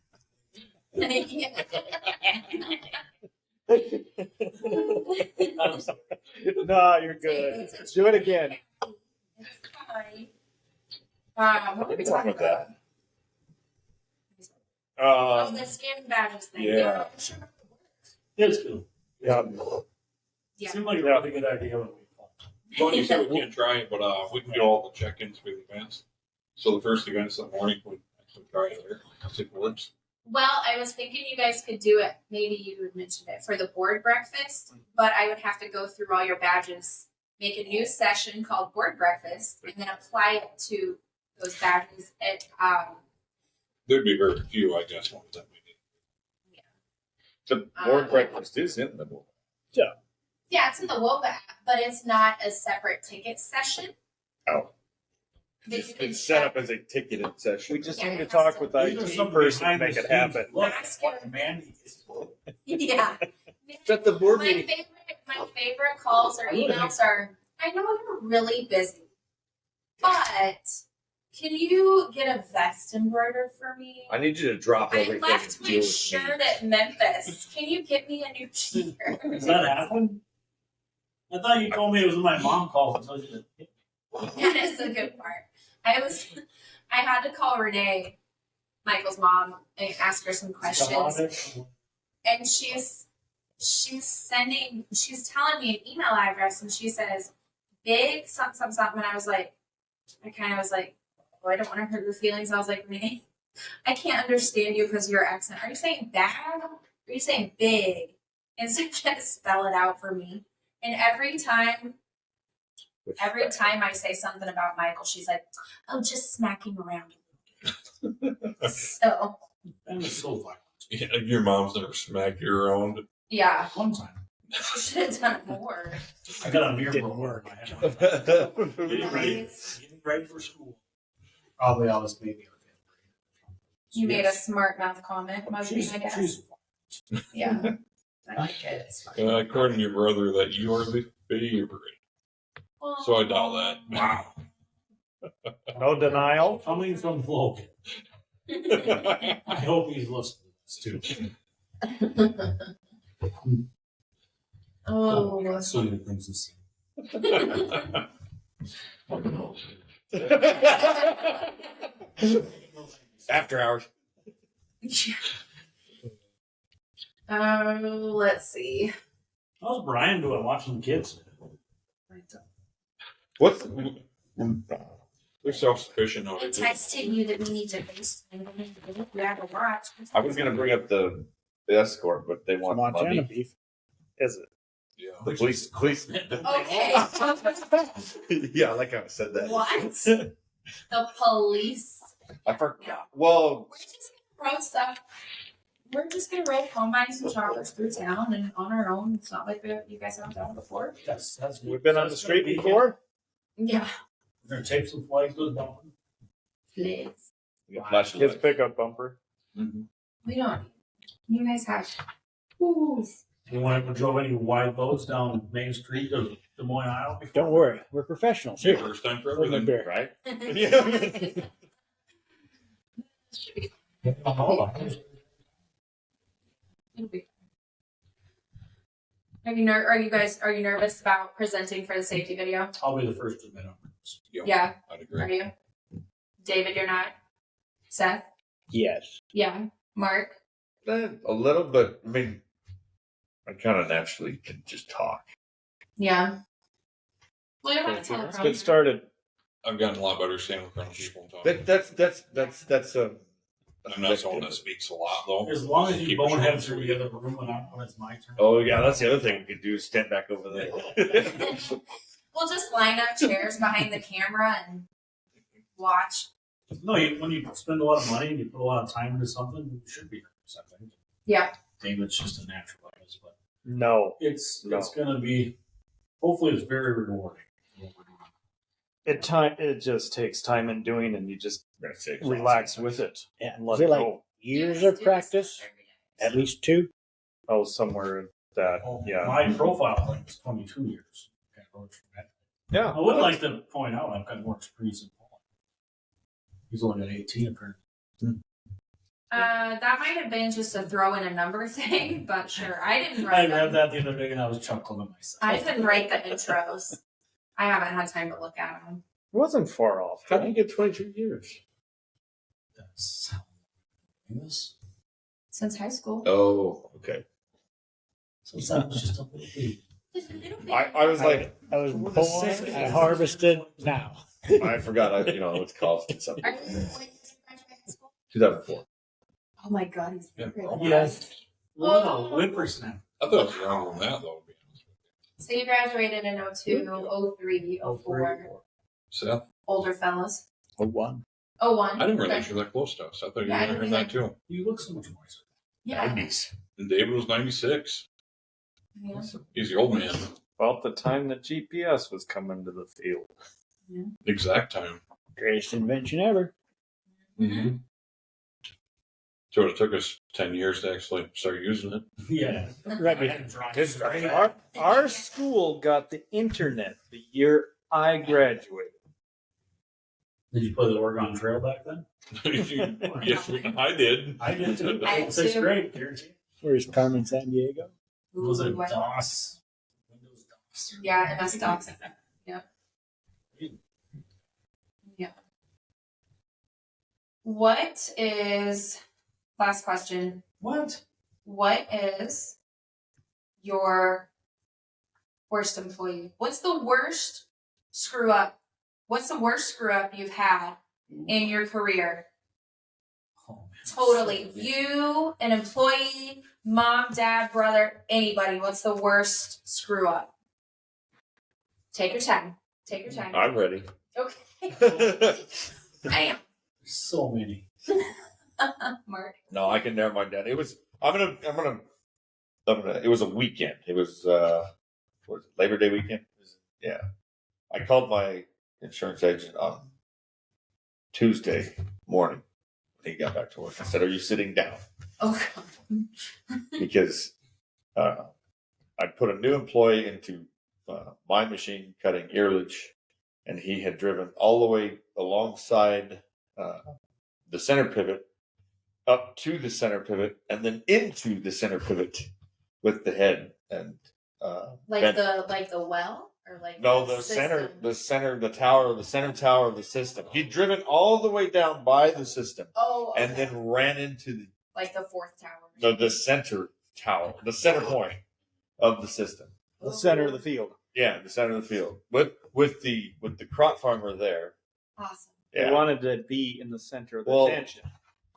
No, you're good. Do it again. It's fine. What were we What's talking wrong with that? Oh, the scanning badges thing. Yeah. Sure. It's good. Yeah. Yeah. Seemed like a really good idea. Well, you said we can't try it, but we can do all the check-ins for the events. So the first event's in the morning, we actually try it there. See if it works. Well, I was thinking you guys could do it. Maybe you had mentioned it for the board breakfast, but I would have to go through all your badges, make a new session called board breakfast, and then apply it to those badges. There'd be very few, I guess, ones that we need. The board breakfast is in the board. Yeah, it's in the WOBA app, but it's not a separate ticket session. Oh. It's set up as a ticketed session. We just Yeah, need to it has talk to- with These are IT some person to behind make the it happen. scenes. Look Ask what him. Mandi is. Yeah. At the board My meeting. favorite calls or emails are, I know you're really busy, but can you get a vest embroidered for me? I need you to drop I everything left and my deal with shirt me. at Memphis. Can you get me a new t-shirt? Does that happen? I thought you told me it was when my mom called and told you that. That is the good part. I had to call Renee, Michael's mom, and ask her some questions. And she's telling me an email address, and she says big something. And I was like, oh, I don't want to hurt your feelings. I was like, Renee, I can't understand you because of your accent. Are you saying bad? Or are you saying big? And so she had to spell it out for me. And every time I say something about Michael, she's like, oh, just smacking around. So, That was so violent. Yeah, your mom's never smacked you around. yeah, One time. she should have done more. I got a mirror Didn't broke work. in my head. Getting ready for school. Probably I was maybe You made a smart mouth comment, Mugby, I guess. She's Yeah. I like it. It's fine. According to your brother, that you are the favorite. So I doubt that. wow. No denial. Coming from Logan. I hope he's listening to this too. Oh, So many things to see. After hours. let's see. How's Brian doing watching the kids? What's They're self-sufficient I nowadays. texted you that we need to FaceTime. You have to watch. I was gonna bring up the escort, but they want Montana money. beef. Is it? Yeah. The police. Okay. Yeah, I like how I said that. What? The police. I forgot. Well, We're just gonna throw stuff. We're just gonna ride combines and choppers through town and on our own. It's not like you guys haven't done it before. That's We've been on the street before. Yeah. We're gonna tape some flags to the bottom. Please. we got flashing Kids lights. pickup bumper. We don't. You guys have. Ooh. You want to drove any wide boats down Main Street of Des Moines, Iowa? before? Don't worry, we're professionals here. First time for Hold my everything. beer. Right? Oh, It'll be. Are you nervous about presenting for the safety video? I'll be the first to admit I'm nervous. Yeah. I'd Are agree. you? David, you're not. Seth? Yes. Yeah. Mark? A little, but I mean, I kind of naturally can just talk. Yeah. Well, you're not a Let's teleprompter. get started. I've gotten a lot better standing in front of people and talking. That's I'm not someone that speaks a lot, though. As long as you Keep it short. bonehead through the other room when it's my turn. Oh yeah, that's the other thing we could do is stand back over there. We'll just line up chairs behind the camera and watch. No, when you spend a lot of money and you put a lot of time into something, you should be nervous, I think. Yeah. David's just a natural, I guess, but No. it's No. going to be, hopefully it's very rewarding. It just takes time and doing, and you just That's it. relax with it. Yeah. And let Is it it like go. years of practice? At least 2? Oh, somewhere that. Oh, Yeah. My profile length is 22 years. Okay, I wrote from that. Yeah. I would like to point out I've got more experience in Poland. He's only got 18 apparently. That might have been just a throw in a number thing, but sure. I didn't I write read them. that the other day and I was chuckling to myself. I didn't write the intros. I haven't had time to look at them It wasn't far off. How did you get 22 years? That's how long it is. since high school. Oh, okay. Since I was just a little baby. I was like, I was We're the born, same. I harvested now. I forgot. It's called something. Are you when did you graduate high school? 2004. Oh my god, he's Yeah, great. probably. Yes. What a whippersnapper. I thought it was younger than that, though. To be honest with So you graduated in 02, 03, 04. Seth, Older fellas. Oh, one. 01. I didn't realize Okay. you were that close to us. I thought you Yeah, I were younger than didn't that too. You look so much wiser. Yeah. 90s. And David was 96. Yeah. He's the old man. About the time that GPS was coming to the field. Exact time. Greatest invention ever. Mm-hmm. So it took us 10 years to actually start using it. Yeah. Right behind. Our school got the internet the year I graduated. Did you play the Oregon Trail back then? Yes, I did. I did too. I did Sixth too. grade, guaranteed. Where's Carmen San Diego? Was it Ooh, wow. DOS? Windows DOS. Yeah, MS DOS. Yeah. Yeah. What is, last question, What? what is your worst employee? What's the worst screw up? What's the worst screw up you've had in your career? Oh, man. Totally. You, an employee, mom, dad, brother, anybody. What's the worst screw up? Take your time. Take your time. I'm ready. Okay. Bam. So many. Mark. No, I can narrow mine down. It was. I'm gonna. It was a weekend. It was. What was it, Labor Day weekend? Yeah. I called my insurance agent on Tuesday morning when he got back to work. I said, "Are you sitting down?" Oh, God. Because I'd put a new employee into my machine cutting earlage, and he had driven all the way alongside the center pivot, up to the center pivot, and then into the center pivot with the head and Like bent- the well or like no, the system? center center tower of the system. He'd driven all the way down by the system Oh, okay. and then ran into like the fourth tower. the center tower, the center point of the system. The center of the field. Yeah, the center of the field. With the crop farmer there. Awesome. They Yeah. wanted to be in the center of the Well, attention.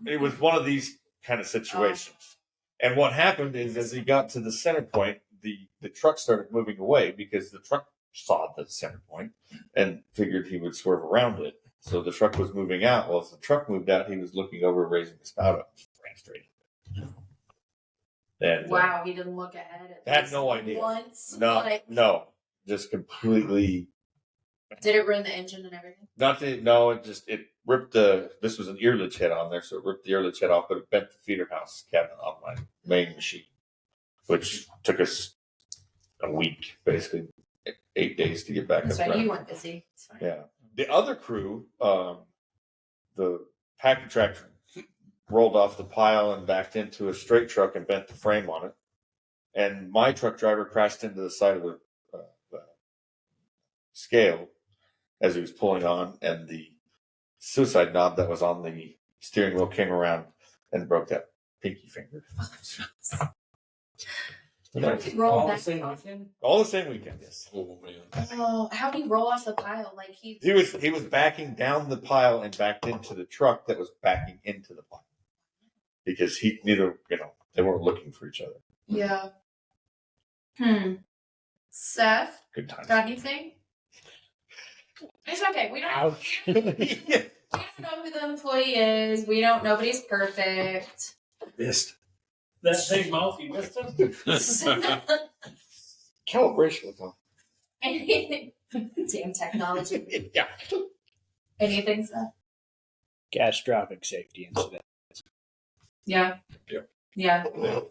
It was one of these kind of situations. And what happened is as he got to the center point, the truck started moving away because the truck saw the center point and figured he would swerve around it. So the truck was moving out. Well, as the truck moved out, he was looking over, raising his spout up, ran straight. And Wow, he didn't look ahead. At had least no idea. Once. no, Like, no, just completely. did it ruin the engine and everything? It ripped this was an earlage head on there, so it ripped the earlage head off, but it bent the feeder house cabinet on my main machine, which took us a week, basically 8 days to get back That's up. right. running. You weren't busy. It's fine. Yeah. The other crew, the packer tractor rolled off the pile and backed into a straight truck and bent the frame on it. And my truck driver crashed into the side of the scale as he was pulling on, and the suicide knob that was on the steering wheel came around and broke that pinky finger. How do you roll All the that same off? weekend? All the same weekend, yes. Oh, man. Oh, how do you roll off the pile? Like he He was backing down the pile and backed into the truck that was backing into the pile. Because they weren't looking for each other. Yeah. Seth, Good times. got anything? It's okay. We don't. Ouch. Yeah. We don't know who the employee is. We don't. Nobody's perfect. Missed. That big mouth, you missed him? Calibration was on. Anything? Damn technology. Yeah. Anything, Seth? Catastrophic safety incident. Yeah. Yep. Yeah.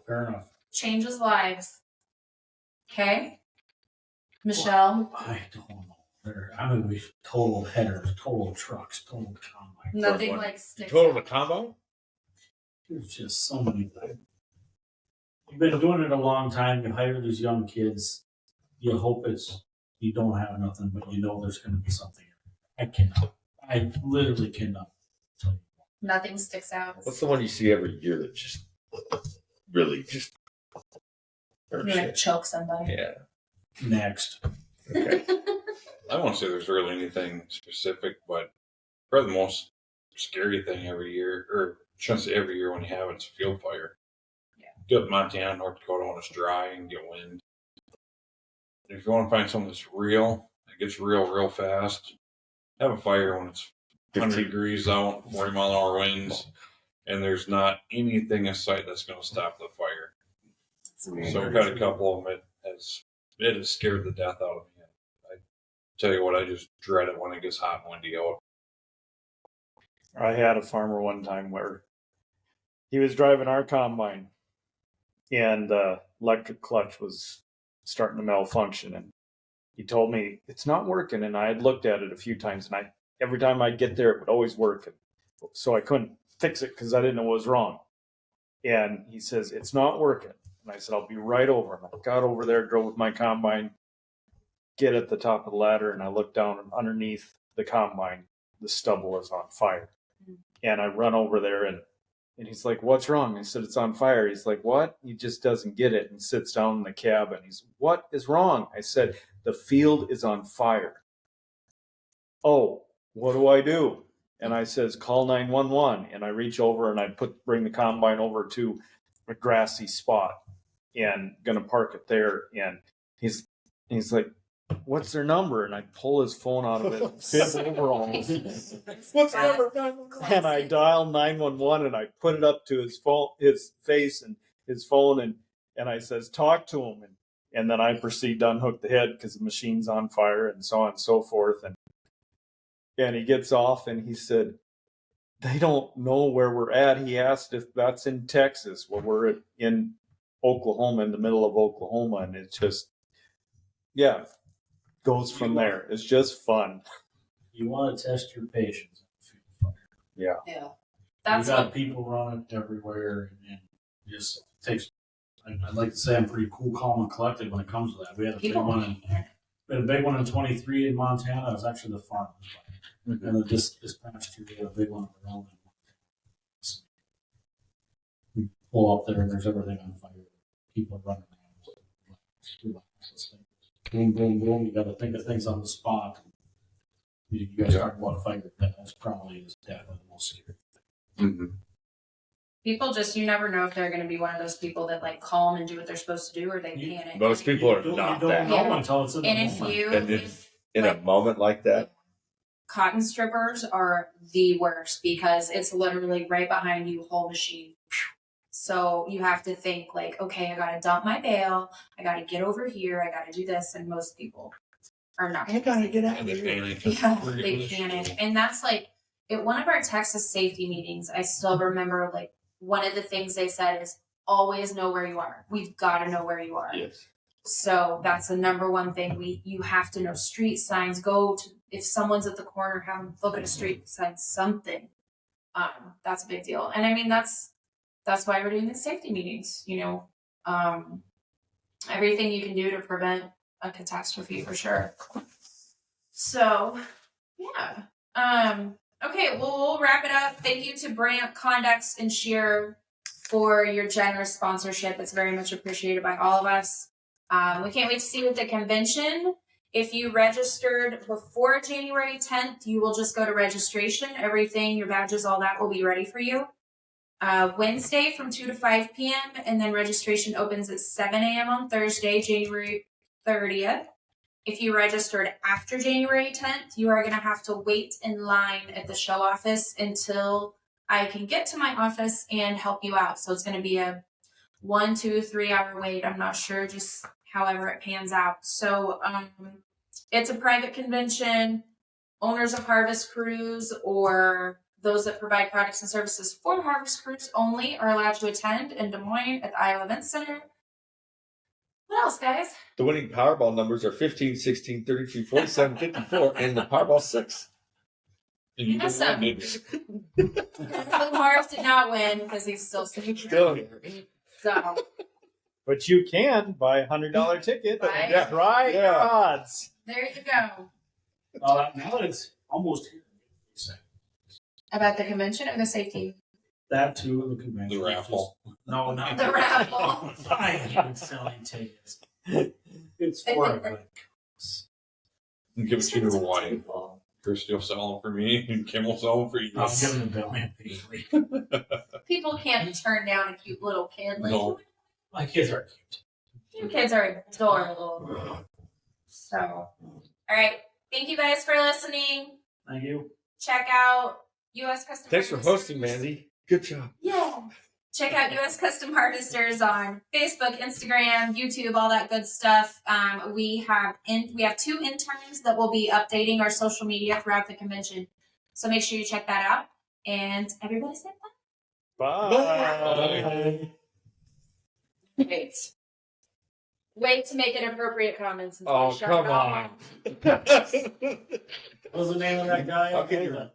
Fair enough. Changes lives. Okay. Michelle. I don't know. I mean, we've total headers, total trucks, total combine. Nothing What? like sticks. Total the out. combo? There's just so many. You've been doing it a long time. You hire these young kids. You hope you don't have nothing, but you know there's going to be something. I literally cannot tell you. Nothing sticks out. What's the one you see every year that just really just You're gonna choke somebody. Yeah. Next. Okay. I won't say there's really anything specific, but probably the most scary thing every year, or shouldn't say every year when you have it, it's a field fire. Yeah. Go up Montana, North Dakota when it's dry and get wind. If you want to find something that's real, it gets real fast. Have a fire when it's 100 degrees out, 40-mile-an-hour winds, and there's not anything in sight that's going to stop the fire. So we've had a couple of them. It has scared the death out of me. I tell you what, I just dread it when it gets hot and windy out. I had a farmer one time where he was driving our combine, and electric clutch was starting to malfunction, and he told me it's not working. And I had looked at it a few times, and every time I'd get there, it would always work. And so I couldn't fix it because I didn't know what was wrong. And he says, it's not working. And I said, I'll be right over. And I got over there, drove with my combine, get at the top of the ladder, and I looked down, and underneath the combine, the stubble was on fire. And I run over there, and he's like, what's wrong? I said, it's on fire. He's like, what? He just doesn't get it, and sits down in the cab, and he's, what is wrong? I said, the field is on fire. Oh, what do I do? And I says, call 911. And I reach over and I bring the combine over to a grassy spot and gonna park it there. And he's like, what's their number? And I pull his phone out of his bib overalls. What's the number? And I dial 911 and I put it up to his phone, his face and his phone, and I says, talk to him. And then I proceed to unhook the head because the machine's on fire and so on and so forth. And he gets off and he said, they don't know where we're at. He asked if that's in Texas. Well, we're in Oklahoma, in the middle of Oklahoma. And it's just, yeah, goes from there. It's just fun. You want to test your patience. Yeah. Yeah. You got people running everywhere, and just takes. I'd like to say I'm pretty cool, calm, and collected when it comes to that. We had a big one. We had a big one in 23 in Montana. It was actually the farm. Mm-hmm. And this past year we had a big one of our own. So we pull up there and there's everything on fire. People are running around. Boom, boom, boom. You got to think of things on the spot. You guys talk about a fire. That's probably definitely the most scary thing. Mm-hmm. People just, you never know if they're going to be one of those people that like calm and do what they're supposed to do, or they panic. Most people are not that. You don't know until it's in And the if moment. you, In a moment like that, cotton strippers are the worst because it's literally right behind you, whole machine. So you have to think like, okay, I got to dump my bale. I got to get over here. I got to do this. And most people are not. I gotta get out And of they here. panic. Yeah, they panic. And that's like, at one of our Texas safety meetings, I still remember like one of the things they said is always know where you are. We've got to know where you are. Yes. So that's the number one thing. You have to know street signs. Go to, if someone's at the corner, have them look at a street sign, something. That's a big deal. And I mean, that's why we're doing these safety meetings, you know, everything you can do to prevent a catastrophe for sure. So yeah. Okay, well, we'll wrap it up. Thank you to Brant, Condex, and Sheer for your generous sponsorship. It's very much appreciated by all of us. We can't wait to see you at the convention. If you registered before January 10th, you will just go to registration. Everything, your badges, all that will be ready for you. Wednesday from 2 to 5 p.m. And then registration opens at 7 a.m. on Thursday, January 30th. If you registered after January 10th, you are going to have to wait in line at the show office until I can get to my office and help you out. So it's going to be a 1, 2, 3 hour wait. I'm not sure, just however it pans out. So it's a private convention. Owners of Harvest Crews or those that provide products and services for Harvest Crews only are allowed to attend in Des Moines at the Iowa Event Center. What else, guys? The winning Powerball numbers are 15, 16, 32, 47, 54, and the Powerball 6. And you Yes, didn't win, sir. did you? Marv did not win because he's still sitting here. So But you can buy a $100 ticket Right. and try your Yeah. odds. there you go. Now that it's almost here, About the convention or the safety? that too, and the convention. The raffle. No, not The raffle. I hate selling tickets. It's for a good cause. Give it to your wife. Kirsty will sell them for me, and Kim will sell them for you. I'm giving them Bill and Bailey. People can't turn down a cute little kid. Like, No. My kids are cute. your kids are adorable. So, all right. Thank you guys for listening. Thank you. Check out US Custom Thanks for hosting, Harvesters. Mandy. Good job. Yeah. Check out US Custom Harvesters on Facebook, Instagram, YouTube, all that good stuff. We have 2 interns that will be updating our social media throughout the convention. So make sure you check that out. And everybody say Bye. bye. Wait to make inappropriate comments. Until Oh, I shut come it off. on. What's the name of that guy? I'll get your